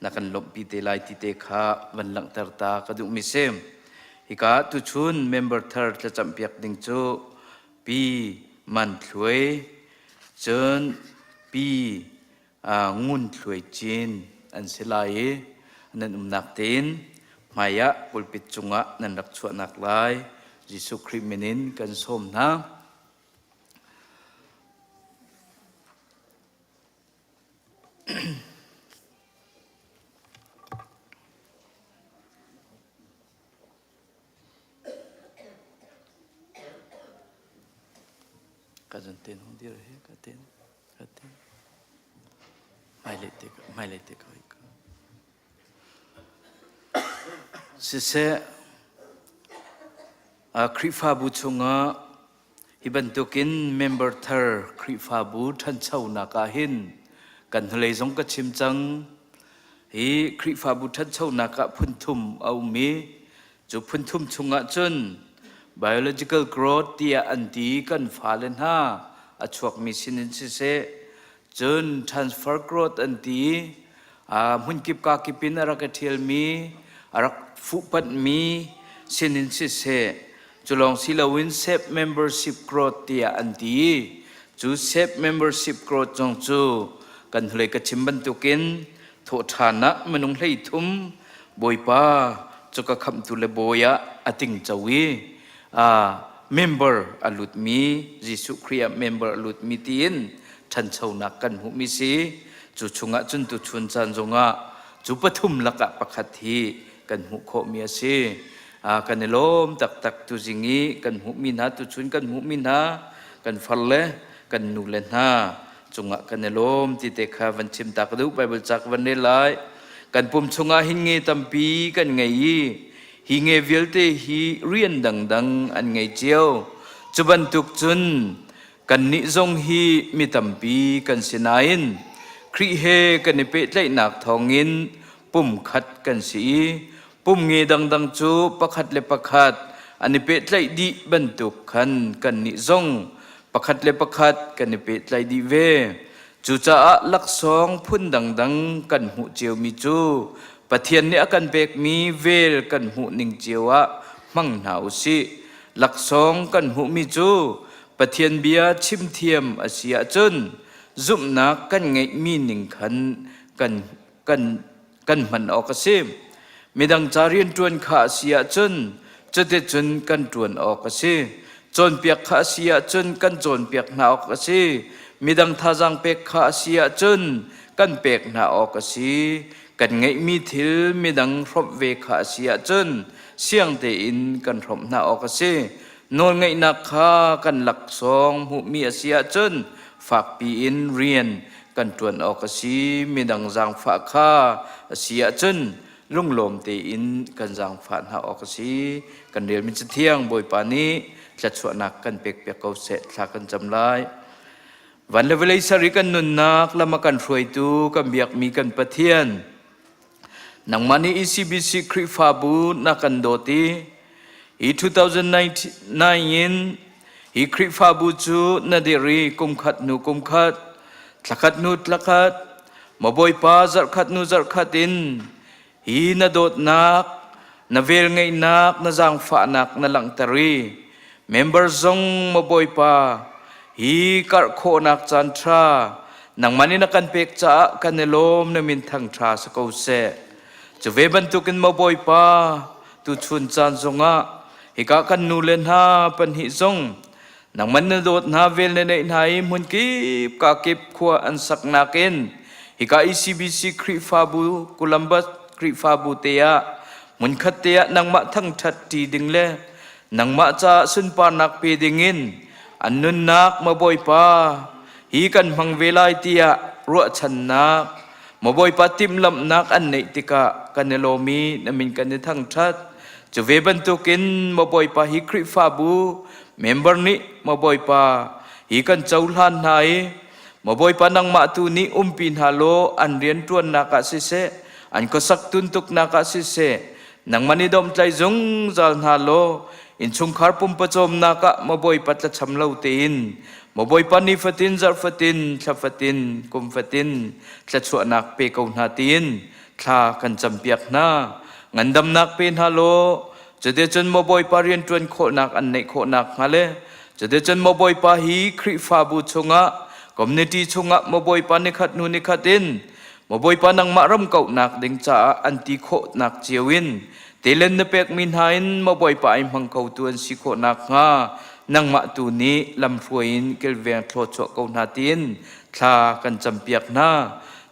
นักกันลบปีเตไลติเตขาวันหลังตาตากระดุมิเซมฮิกาตุชุนเมมเบอร์เธอจะจำเปียกดิ่งจูปีมันถวยจนปีงุนถวยจีนอันเสลายนั่นนักเต้นมายะกุลปิดจุงะนั่นรักชวนนักลายยิสุคริมินินกันสมนะกันจนเต้นของเดียวเฮ้กันเต้นไม่เลยเตะอีกสิเสคริฟาบูชงะฮิบันตุกินเมมเบอร์เธอคริฟาบูทันเช่านักหินกันทะเลสงกชิมจังฮีคริฟาบูทันเช่านักพุนทุมเอามีจุพุนทุมชงะจน biological growth ที่อันดีกันฟ้าเลนห้าอชวกมีสินินสิเสจน transfer growth อันดีหุ่นกิบกากิปินอารักเทียลมีอารักฟุปัดมีสินินสิเสจุลองศิลวินเซฟ membership growth ที่อันดีจูเซฟ membership growth จงจูกันทะเลกชิมบันตุกินโทฐานะมนุงให้ทุ่มบอยป้าจุกคำตุเลบอยะอติงจวีmember อลุดมียิสุครีย member อลุดมีตีนทันเช่านักกันหุมิสีจุชงะจุนตุชุนจันจงะจุปทุมลักะปะคัทีกันหุโคเมียสีกันลมตักตุจิงีกันหุมินาตุชุนกันหุมินากันฟัลเลกันนูเลนาจงะกันลมติเตคาวันชิมตักดูไปบุจักวันเนลายกันปุ่มชงะหิงเงตัมปีกันไงหิงเงวิลเตฮีเรียนดังอันไงเจียวจุบันตุกจุนกันนิจงฮีมีตัมปีกันสินาอินค ครีเฮกันนิเปตไลหนักทองงินปุ่มขัดกันสีปุ่มเงดังจูประคัดเลประคัดอันนิเปตไลดีบรรทุกขันกันนิซงประคัดเลประคัดกันนิเปตไลดีเวจูจ้าลักสองพุ่นดังกันหูเจียวมีจูปะเทียนเนี่ยกันเบกมีเวลกันหูนิ่งเจียวะมั่งหนาวสิลักสองกันหูมีจูปะเทียนเบียชิมเทียมอาเซียจนซุ่มนักกันไงมีหนึ่งขันกันมันออกเสียไม่ดังจารีนจวนขาเสียจนจะได้จนกันจวนออกเสียจนเปียกขาเสียจนกันจนเปียกหนาออกเสียมีดังทาจังเปียกขาเสียจนกันเปียกหนาออกเสียกันไงมีทิลมีดังรบเวขาเสียจนเสียงเตอินกันรบหนาออกเสียนอนไงนักขากันหลักสองหูมีเสียจนฝากปีอินเรียนกันจวนออกสีมีดังจางฝากข้าเสียจนลุงลมเตอินกันจางฝากหาออกสีกันเรียนมิจเที่ยงบอยปานี้จะชวนนักกันเปียกเขาเสร็จลากันจำลายวันเลเวลสริกันนุนนักละมากันรวยตูกันเบียกมีกันปะเทียนนังมันนี่ ECBC คริฟาบูนักกันโดตีอี2009อีคริฟาบูจูนาเดรีกุมขัดนูกุมขัดตะขัดนูตะขัดมาบอยปาจัดขัดนูจัดขัดินอีนาโดดนักนาเวลไงนักนาจางฝานักนาหลังตารีเมมเบอร์ซงมาบอยปาอีกัดโคนักจันทรานังมันนี่นักกันเปกจ้ากันเนลมนามินทังทราสกาวเซจะเวบันตุกันมาบอยปาตุชุนจันซงะฮิกากันนูเลนฮาปันหิซงนังมันนโดดนาเวลในไหนมุนกีบกาเก็บขวอันสักนักเองฮิกา ECBC คริฟาบูกุลัมบัสคริฟาบูเตียมุนขัดเตียนังมะทั้งชัดทีดึงเลนังมะจะสุนปานักเปดิงินอันนุนนักมาบอยปาฮีกันมังเวลาเตียรัวชันนักมาบอยปาติมลำนักอันเนติกะกันเนโลมีนมินกันในทั้งชัดจะเวบันตุกินมาบอยปาฮิคริฟาบูเมมเบอร์นี้มาบอยปาฮีกันเจ้าหลานไหนมาบอยปานังมาตูนี้ปีนฮาโลอันเรียนตัวนักสิเสอันก็สักตุนตุกนักสิเสนังมันนิดมใจจงจัลฮาโลอินชุงคาร์ปุ่มประจมนักมาบอยปาจะชำเลาตีนมาบอยปานิฟตินจัลฟตินชฟตินกุมฟตินจะชวนนักเปกาวนาตีนทากันจำเปียกนางันดำนักเป็นฮาโลจะเดจนมาบอยปาเรียนจวนโคนักอันในโคนักฮาเลจะเดจนมาบอยปาฮีคริฟาบูชงะคอมมูนิตี้ชงะมาบอยปานิขัดนูนิขัดินมาบอยปานังมารำเก่านักเด้งจ่าอันติโคนักเจียวินเตเลนเนเปกมินหายนมาบอยปาอิมังเก่าตัวสิโคนักฮานังมาตูนี้ลำฟวยนเกลเวียงโทรโจเกานาตินทากันจำเปียกนา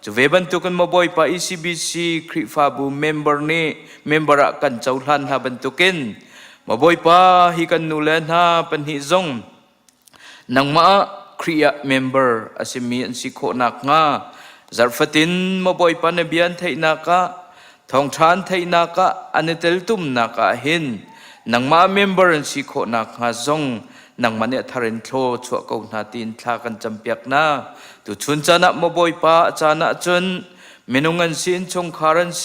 จะเวบันตุกันมาบอยปา ECBC คริฟาบูเมมเบอร์นี้เมมเบอร์กันเจ้าหลานฮาบันตุกินมาบอยปาฮิกันนูเลนฮาเป็นฮิซงนังมาครียเมมเบอร์อาศิมีอันสิโคนักงาจารฟตินมาบอยปานเบียนไทยนักะทองชานไทยนักะอันเตลตุมนักะหินนังมาเมมเบอร์อันสิโคนักฮาซงนังมันเนี่ยทารินโทชัวกงนาตินทากันจำเปียกนาตุชุนจานะมาบอยปาจานะจนเมนุงันสินชงคารันเส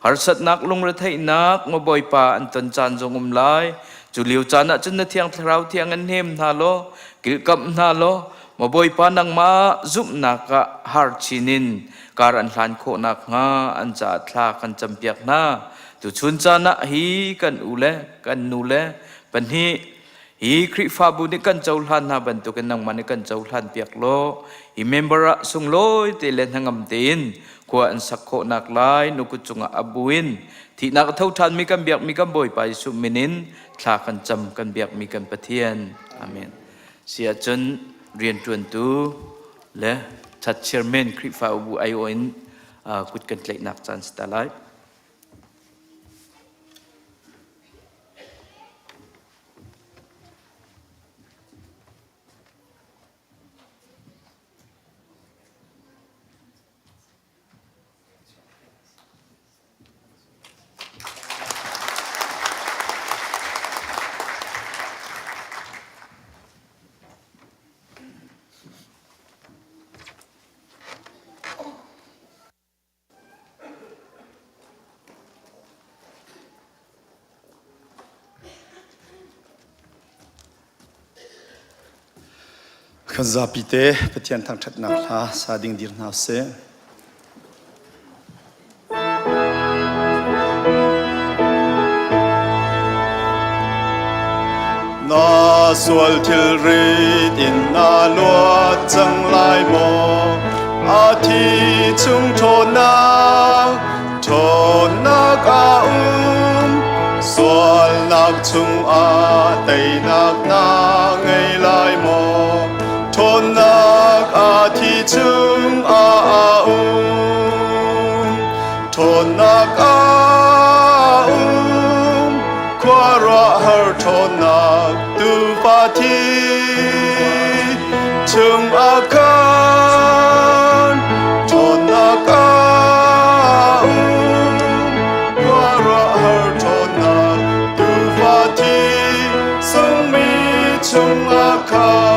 หารสัตนักลงระไทยนักมาบอยปาอันตันจานจงไลจุลิวจานะจนนาเทียงเท้าเทียงอันเฮมนาโลกิลกับนาโลมาบอยปานังมาซุปนักฮาร์ชินินการอันหลานโคนักงาอันจะทากันจำเปียกนาตุชุนจานะฮีกันอุเลกันนูเลปัญหีฮีคริฟาบุนิกันเจ้าหลานนาบันตุกันนังมันกันเจ้าหลานเปียกโลฮีเมมเบอร์สุงโลยเตเลนหังอัมเตินขวอันสักโคนักลายนุกุจุงอับวินที่นักเท่าทันมีกันเบียกมีกันบ่อยไปสุมินินทากันจำกันเบียกมีกันปะเทียนอาเมนเสียจนเรียนจวนตูและชัดเชื่อเมนคริฟาบุไอโออินกุดกันเล็กนักจันสตาไล Khazapite petian thang that nak la sading dir na se na sual til rit in na luat chang lai mo a thi chung thon na ka sual nak chung a tei nak na ngei lai mo thon nak a thi chung a thon nak a qua ra har thon nak tu pa thi chung a kan thon nak a qua ra har thon nak tu pa thi sung mi chung a kan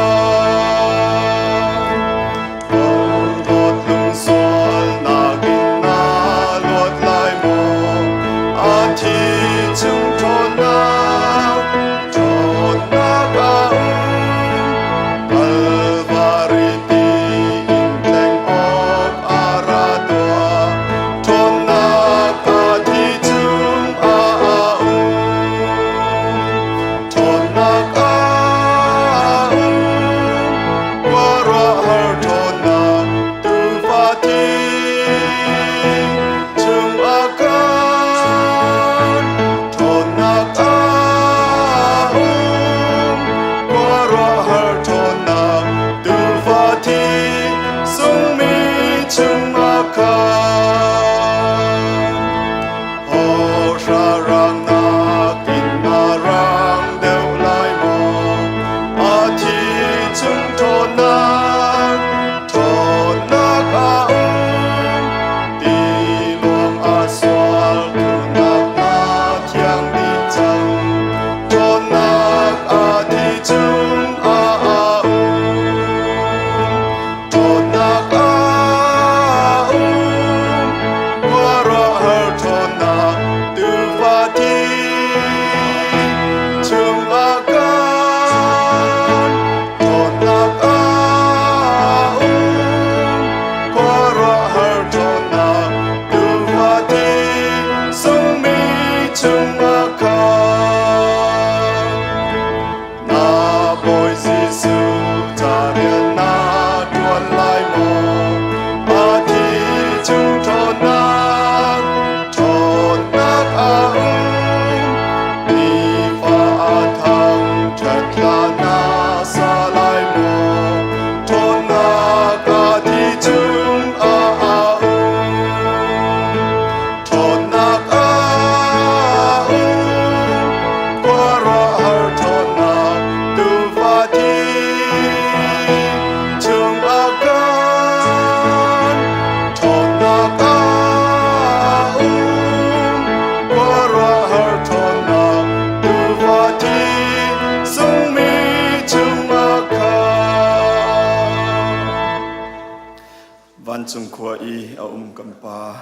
chung khua I a kan pa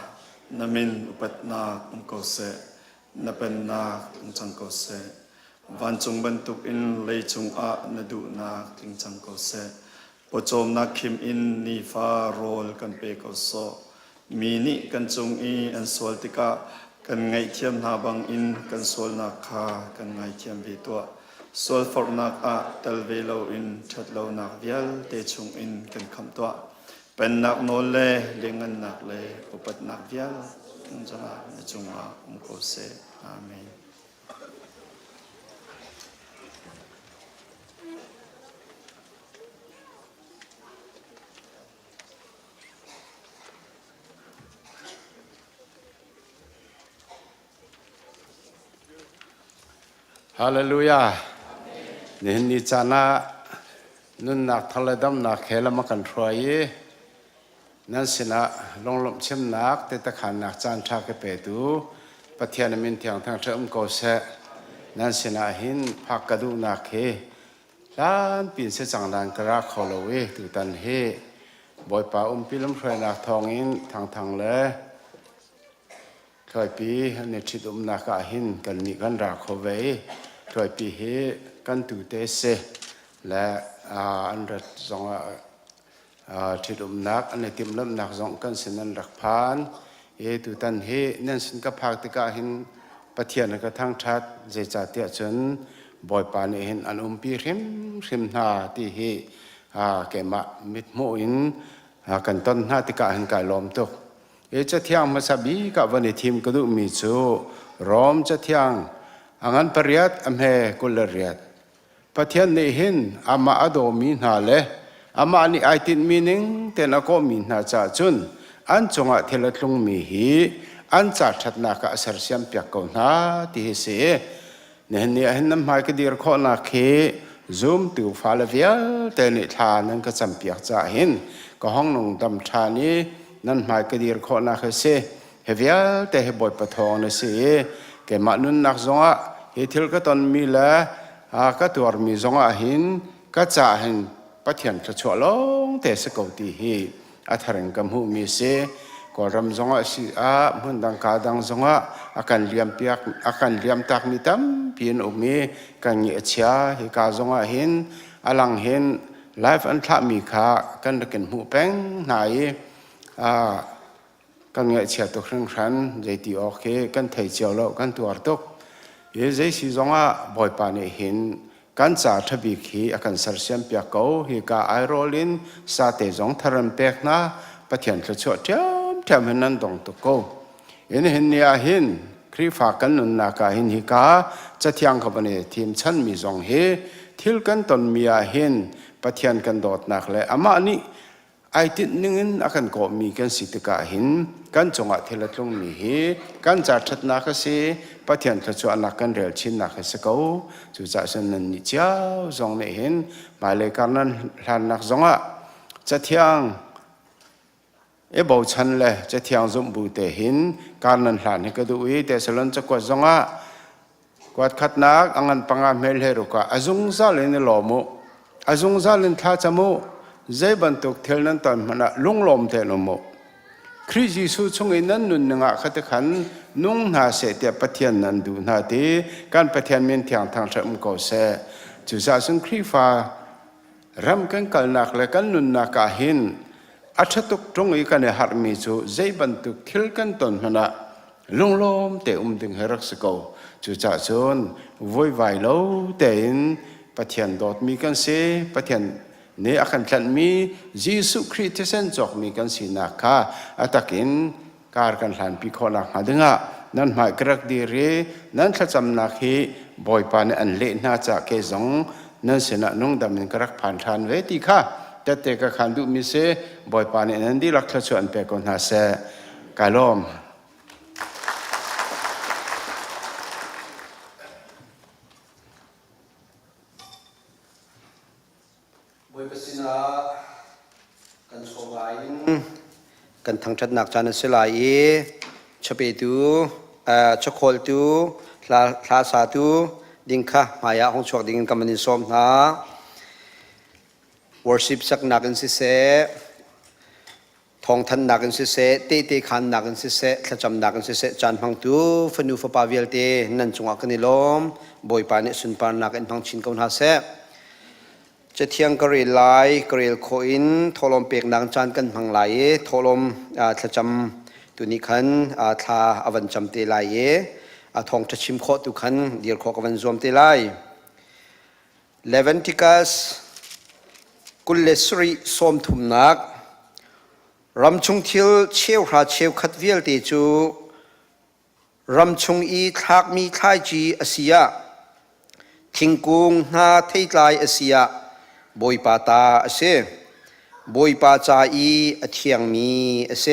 namin upat na ko se na pen na chang ko se van chung ban tuk in lei chung a na du na king chang ko se po chom na khim in ni fa rol kan pe ko so mi ni kan chung I an sol tika kan ngai thiam na bang in kan sol na kha kan ngai thiam vi to sol for na a tel ve lo in that lo na vial te chung in kan kham to pen nak no le lengan nak le upat nak vial jana na chung a ko se amen. Hallelujah. Ni chana nun nak thaladam nak khela makan throi nan sina longlom chem nak te ta khan nak chan tha ke pe tu pathian min thiang thang tham ko se nan sina hin phakadu nak he lan pin se changlan kra kholowe tu tan he boy pa pilam throi nak thong in thang le khoi pi ne thidum na ka hin kan mi kan ra kho ve khoi pi he kan tu te se la อันรัดสองที่ดุมนักอันนี้ติมล้ำนักสองกันสินันรักพานตุตันเฮนั่นสินกับภาคติกาหินปะเทียนกระทั่งชัดเจจ่าเตียจนบ่อยปานเห็นอันปีริมนาที่เฮแกมามิดโมอินกันต้นนาติกาหินกายลมตกจะเที่ยงมาสบีกับวันทีมกระดูมีจูรอมจะเที่ยงอันปริยัตอเมกุลเรียดปะเทียนนี่เห็นอามาอโดมีนาเลอามานี่ไอตินมีนึงแต่นักก็มีนาจ่าจุนอันจงอาเทลตุงมีฮีอันจัดชัดนักอาศัยเสียมเปียกคนหาที่เสียเนี่ยเห็นน้ำหายก็ดีร์คนนักเฮซูมติวฟ้าเลวียแต่ในทานั้นก็จำเปียกจ่าเห็นก็ห้องนงดำชานี้นั่นหมายก็ดีร์คนนักเสียเฮียแต่เฮบอยปะทองเนี่ยเสียแกมานุนนักจงอาเฮทิลก็ตอนมีละก็ตัวมีจงอาหินก็จ่าเห็นปะเทียนจะชั่วลงแต่สกอตีเฮอัธรังกำหูมีเสก็รำจงอาสิมันดังกาดังจงอาakan liam piak akan liam tak mitam pin umi kan ngi achia hi ka zonga hin alang hin life an tha mi kha kan ken hu peng nai kan ngi achia to khrang khan jeiti okhe kan thei chawlo kan tuar tok ye jei si zonga boy pa ne hin kan cha thabi khi akan sar siam piak ko hi ka ai rolin sa te zong tharam pek na pathian thla cho tham hanan dong to koเห็นเนี่ยเห็นครีฝากกันนุนนาคาเห็นฮิกาจะเที่ยงขบวนทีมชั้นมีสองเฮทิลกันตนมีเห็นปะเทียนกันโดดนักเลยอามานี่ไอติดนึงอากันก็มีกันสิทกาเห็นกันจงอาเทลตรงมีเฮกันจัดชัดนักเสปะเทียนจะชวนนักกันเรียลชินนักเสกจูจ่าเสนนิเจ้าสองเนี่ยเห็นหมายเลยการนั้นหลานนักสองจะเที่ยงบ่ชันเลยจะเที่ยงสมบูรณ์แต่เห็นการนั้นหลานให้ก็ดูแต่สลันจะกวาดจงกวาดขัดนักอันปังอาเมลเฮรุกะอาจุงซาเลนหลอมุอาจุงซาเลนท่าจมูใจบรรทุกเทลนั้นตอนมันลุงลมเทนมุคริสต์สูชงอินั้นนุนงะขัดขันนุ่งนาเสตียปะเทียนนันดูนาทีการปะเทียนเมียนเทียงทางชะมุกเสจุจ่าซึ่งคริฟ้ารำกันกันนักและกันนุนนักหินอัชตุกตรงอีกันหาร์มิจูใจบรรทุกทิลกันตนมันลุงลมแต่ดึงเฮรักสกาวจุจ่าชนวุ่นวายแล้วแต่อินปะเทียนดอดมีกันเสปะเทียนเนี่ยอาการฉันมียิสุคริสต์เซนจอกมีกันสินักค่ะอัตกินการกันหลานพิคอนักมาดึงนั่นหมายกระดีเรนั่นถ้าจำนักฮีบ่อยปานอันเล่น่าจะเกจงนั่นสินะนุ่งดำเนินกระผ่านทานเวทีค่ะแต่เตะขันดูมิเสบ่อยปานนั้นดีรักทชวนเปกอนหาเสกาลอมบ่อยปสินากันสวายกันทั้งชัดนักจานเสลายชเปตูชโคลตูลาสาตูดิงค่ะมายาของชวกดิ่งกำมันนิสมนะworship สักนักกันสิเสทองทันนักกันสิเสเตขันนักกันสิเสขจำนักกันสิเสจานพังตูฟนูฟปาเวลเตนันจงอักนิลมบ่อยปานิสุนปานักกันพังชินกวนหาเสจะเที่ยงกรีไลกรีลโคอินทอลมเปียกนางจานกันพังไหลทอลมขจำตัวนี้ขันทาอวันจำเตไลทองจะชิมโคตุขันเดียร์โคกวันรวมเตไลเลเวนติกัสกุลเลสรีสมทุมนักรำชงทิลเชี่ยวหาเชี่ยวขัดเวียลเตจูรำชงอีทักมีท้ายจีอาเซียทิงกุงนาเทยลายอาเซียบอยปาตาอาเซบอยปาจาอีอเทียงมีอาเซ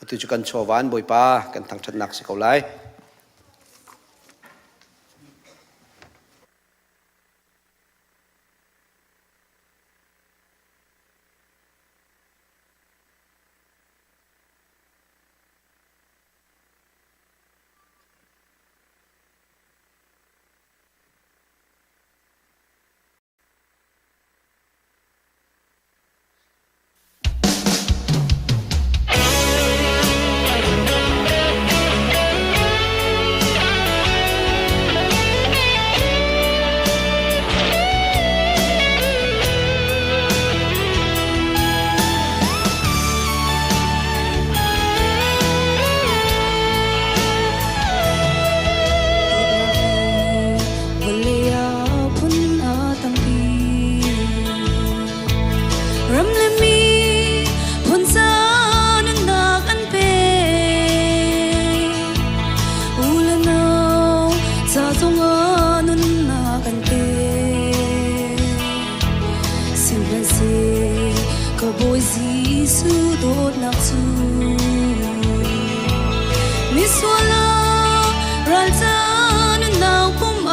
ตุจุกันโชวันบอยปากันทั้งชัดนักสิเขาไล su đốt nạc su mi xua la ral cha nun nào cũng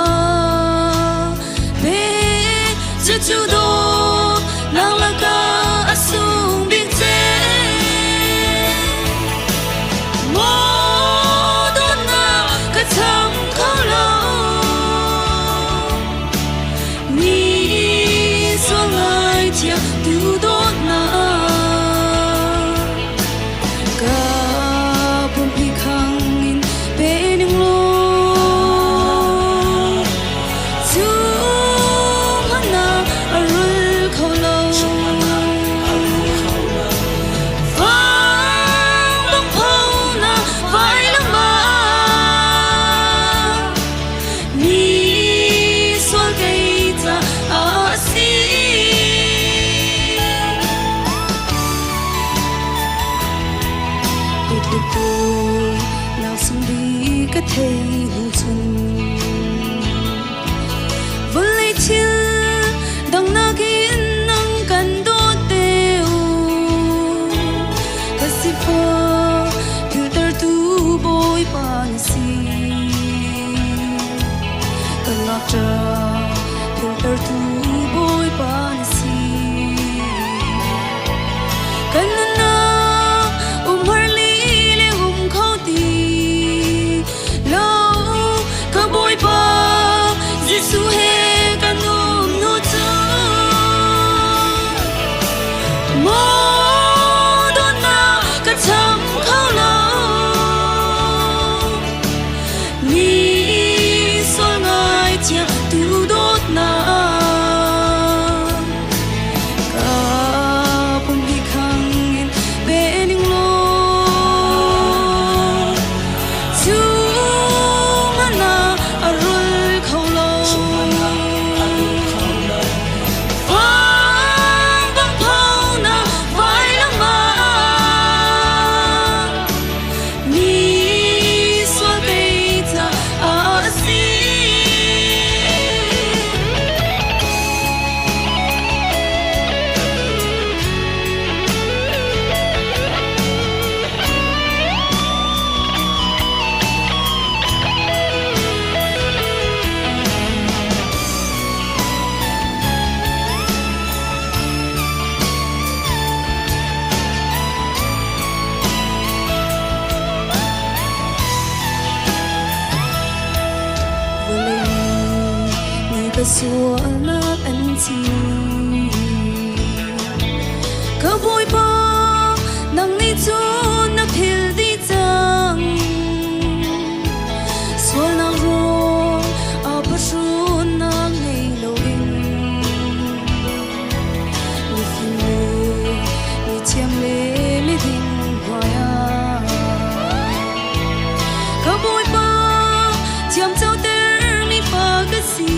bé chu chu đô nàng la ca asung big che mo đốt na ka cham khao lo mi xua lại chia tu đốt na thấy hùng xuân vẫn lấy chiếc đằng na kín nắng cần đốt tiêu cái gì phơ từ từ tu bôi bàn si cần ngọc trà từ từ tu bôi bàn si cần na har li le khâu ti boy pa Giêsu he kan no cha mo don na ka cham khao lo ni so ngai chia tu đốt na ka pum hi khang in be ning lo xua nát anh chi cơ bôi ba nang ni chu na phil đi chang xua nang ro a pa su na nei lo in ni fin le ni chiam le mi ding hoya cơ bôi ba chiam chau ter mi pa ka si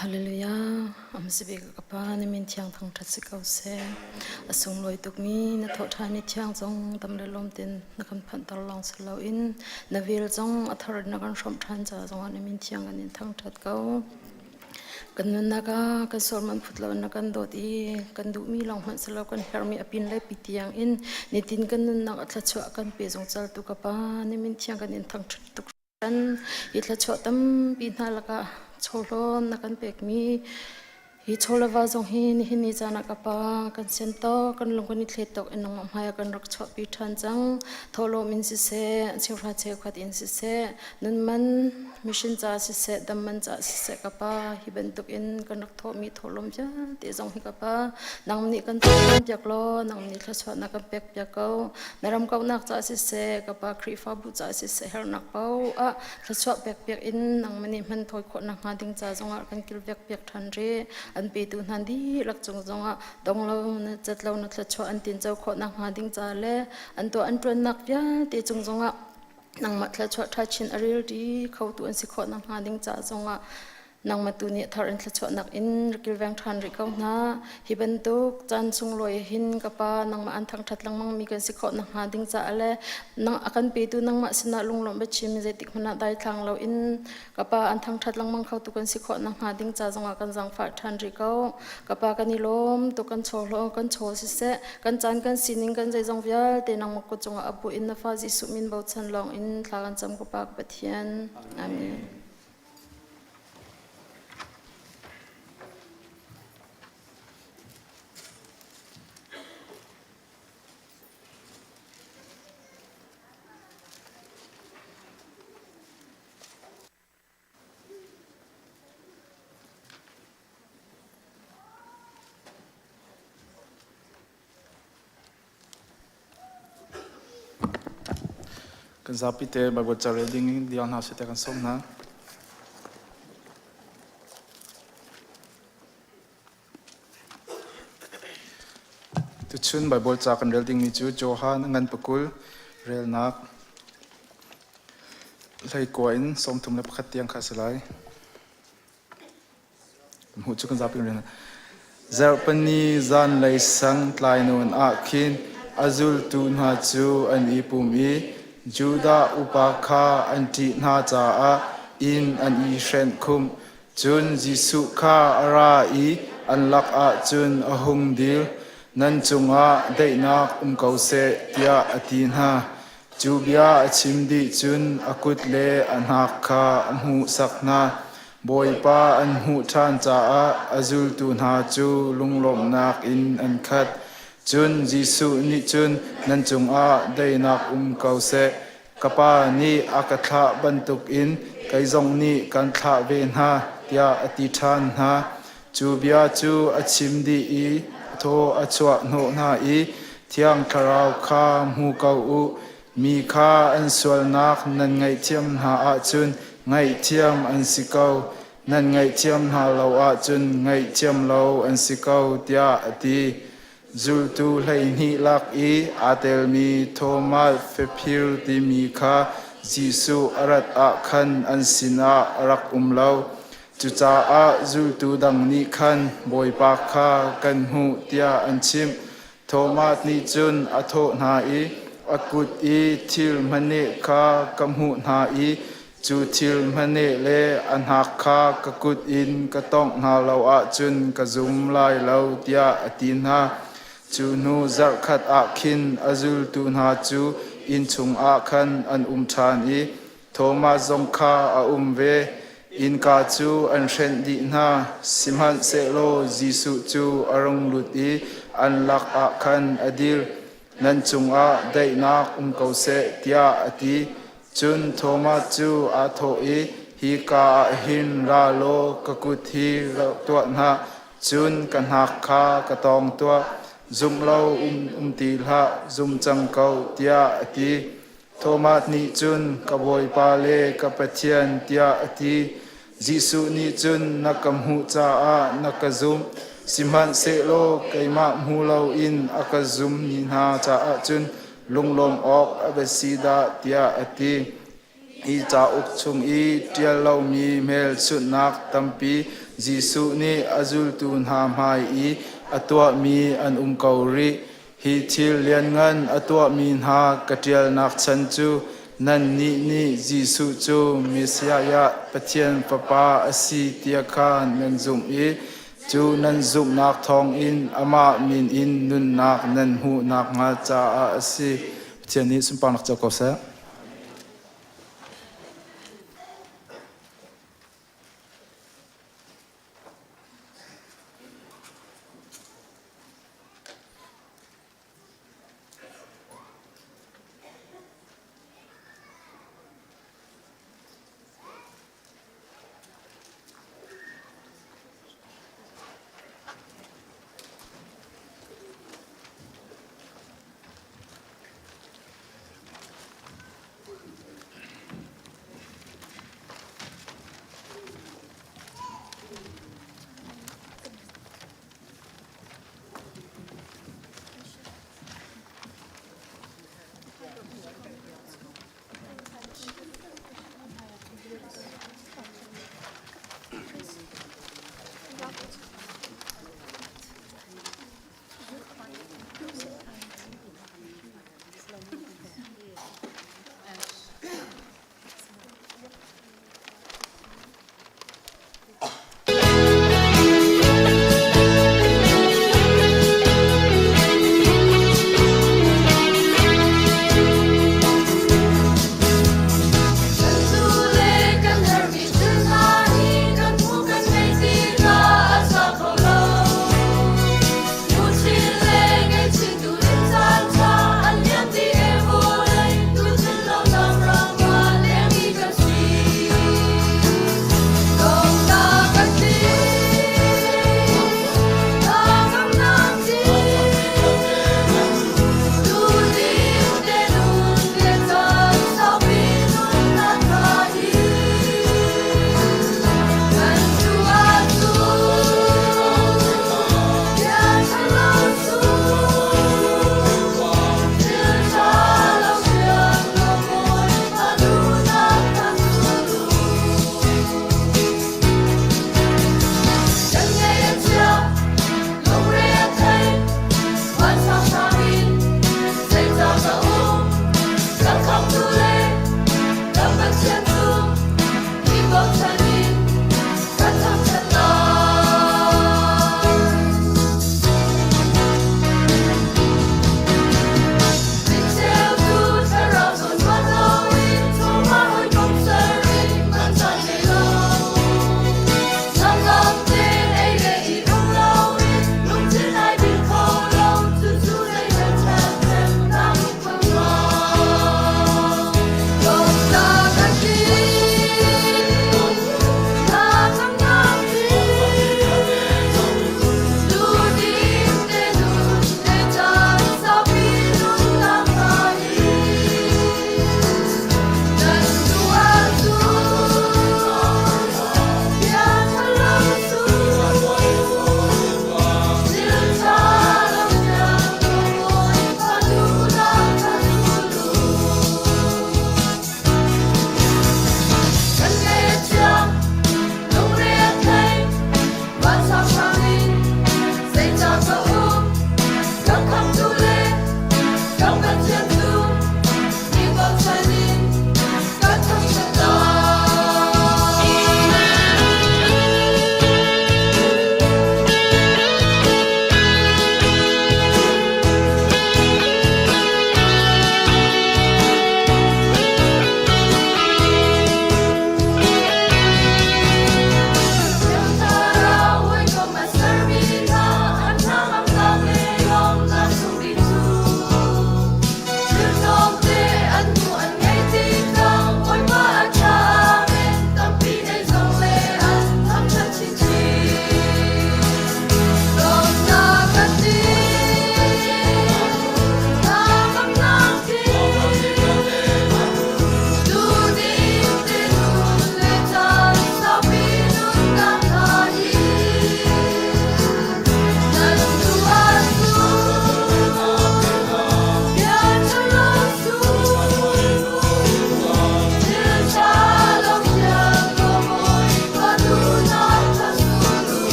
Hallelujah. Am sibig kapa ni min thiang thang that sikau se asung loi tuk mi na tho tha ni thiang jong tam le lom tin na kan phan tar long salo in na vil jong athar na kan shom than cha jong ni min thiang an in thang that kau kan na ka kan sol man phutlo na kan dot i kan du mi long man salo kan her mi apin le pi tiang in ni tin kan na athla chwa kan pe jong chal tu kapa ni min thiang kan in thang that tuk kan i thla chwa tam pi na la ka cholo na kan pek mi hi chola wa jong hi ni jana ka pa kan sen to kan long kan ni thle tok en nong ma kan rak chho pi than jang tholo min si se chira che khat in si se nun man mission cha si se dam man cha si se ka pa hi ben tuk in kan rak tho mi tholom ja te jong hi ka pa nang ni kan thom jak lo nang ni thla chwa na kan pek pya ko naram kau nak cha si se ka pa khri fa bu cha si se her nak pau a thla chwa pek in nang mani man thoi kho na ha ding cha jong kan kil pek than re an pe tu nan di lak chung zonga dong lo na chat lo na thla chho an tin chau kho na ha ding cha le an to an tron nak pya te chung zonga nang ma thla chho tha chin aril di khau tu an si kho na ha ding cha zonga nang ma tu ni thar an thla chho nak in rikil wang than ri kau na hi ban tuk chan chung loi hin ka pa nang ma an thang that lang mang mi kan si kho na ha ding cha ale nang akan pe tu nang ma sina lung lom ba chim je tik hna dai thang lo in ka pa an thang that lang mang khau tu kan si kho na ha ding cha zonga kan jang fa than ri kau ka pa kan ni lom tu kan chho lo kan chho si se kan chan kan sining kan jai jong vial te nang ma ko chunga apu in na fa ji su min bo chan long in thla kan cham ko pak pathian amen. kan zapite Bible reading dian ha sete kan som na tu chun Bible cha kan reading ni chu Johan ngan pakul rel nak lai ko in som thum le pakhat tiang kha salai mu chu kan zapin ren zer pani zan lai sang tlai non a khin azul tu na chu an ipum i Juda upakha anti na cha a in an I shen khum chun Jisu kha ara I an lak a chun ahung dil nan chunga deinak kau se tia atin ha chubia chimdi chun akut le an hak kha mu sakna boipa an hu than cha a azul tu na chu lunglom nak in an khat chun Jisu ni chun nan chung a deinak kau se kapa ni akatha bantuk in kaizong ni kan tha ve na tia ati than ha chubia chu achim di I tho achwa no na I thiang kharau kha mu kau u mi kha an swal nak nan ngai thiam ha a chun ngai thiam an sikau nan ngai thiam ha lo a chun ngai thiam lo an sikau tia ati zul tu lai ni lak I atel mi thomas fepil ti mi kha Jisu arat a khan an sina rak lo chu cha a zul tu dang ni khan boi pa kha kan hu tia an chim thomas ni chun a tho na I akut I thil mane kha kam hu na I chu thil mane le an hak kha ka kut in ka tong na lo a chun ka zum lai lo tia atin ha chu nu zar khat a khin azul tu na chu in chung a khan an than I thoma zong kha a ve in ka chu an shen di na simhan se lo Jisu chu arong lut I an lak a khan adil nan chung a dai na kau se tia ati chun thoma chu a tho I hi ka hin ra lo ka kut hi lo to na chun kan hak kha ka tong to zum lo ti la zum chang kau tia ati thomas ni chun ka boi pa le ka pathian tia ati Jisu ni chun nakam hu cha a nakazum simhan se lo kaima mu lo in akazum ni na cha a chun lunglom ok abesida tia ati อีจาอุกชุงอีเตียลามีเมลสุนักตัมปีจิสุนีอาจุลตูนหามหายอีอตัวมีอันเการิฮิทิลเลียนเงินอตัวมีหากระเทียลนักชันจูนันนี่จิสุจูมิสยายะปะเทียนปะปาอสีเตียคานันซุมอีจูนันซุมนักทองอินอามามินอินนุนนักนันหูนักงาจาอสีปะเทียนนี้สุมปานักเจ้าก็เส ข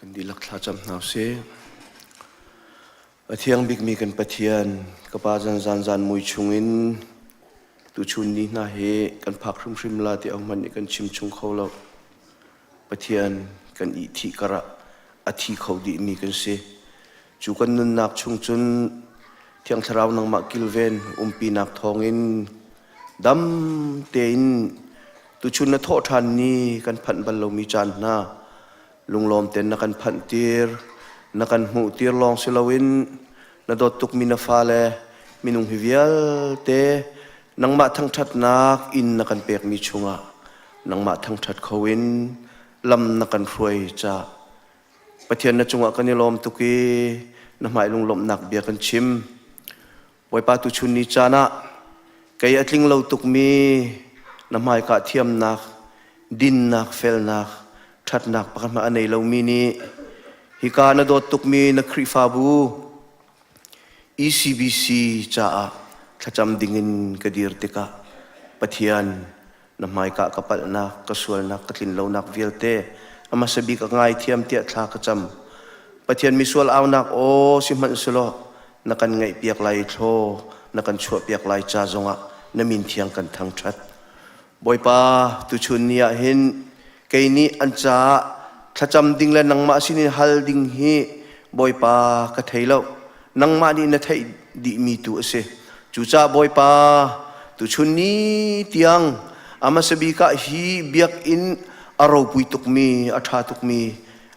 กันดีลักษาจำหนาวเสอเที่ยงบิกมีกันปะเทียนกบาจันมวยชุงอินตุชุนนี้น่าเฮกันพักริมลาที่เอามันกันชิมชุงเขาเราปะเทียนกันอิทิกระอธิเขาดีมีกันเสจูกันนุนนักชุงจุนเที่ยงทราวนังมากิลเวนปีนักทองอินดำเตนตุชุนนโททันนี้กันพันบัลลมีจันนาลุงลมเต็นนักันพันตีร์นักันหูตีร์ลองสิลาวินนัดตุกมินาฟาเลมินุงฮิวิลเตนังมาทั้งทัดนักอินนักันเปียกมีชุงะนังมาทั้งทัดเขาวินลำนักันรวยจ้าประเทศนัจงะกันนิลมตุกีนักหมายลุงลมนักเบียกันชิมไว้ปาตุชุนนิจานะไกอัดลิงเราตุกมีนักหมายกะเทียมนักดินนักเฟลนักทัดนักปกันมาอันไหนเรามีนี้ฮิกาณดตุกมีนักคริฟาบู ECBC จ้าถ้าจำดิ่งกระดิรติกะปะเทียนน้ำไม้กะกระปัลนักกระสวลนักกระตินเหลานักเวลเตอามาสบีกง่ายเทียมเตียทากระจำปะเทียนมีสวลเอานักโอสิมันสโลนักันไงเปียกไหลโทนักันชั่วเปียกไหลจ้าจงะน้ำมินเทียงกันทั้งชัดบอยปาตุชุนเนี่ยเห็นไกนี้อันจ้าถ้าจำดิ่งและนังมาสินิฮัลดิ่งเฮบอยปากระเทยแล้วนังมานี่นะไทยดีมีตัวเสจูจ้าบอยปาตุชุนนี้เตียงอามาสบีกะฮีเบียกอินอารมณ์ปุยตุกมีอัฐาตุกมี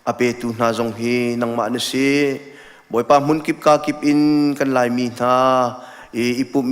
อาเปตุนาจงเฮนังมาเนเสบอยปามุนกิบกากิบอินกันลายมีนาอิปุมิ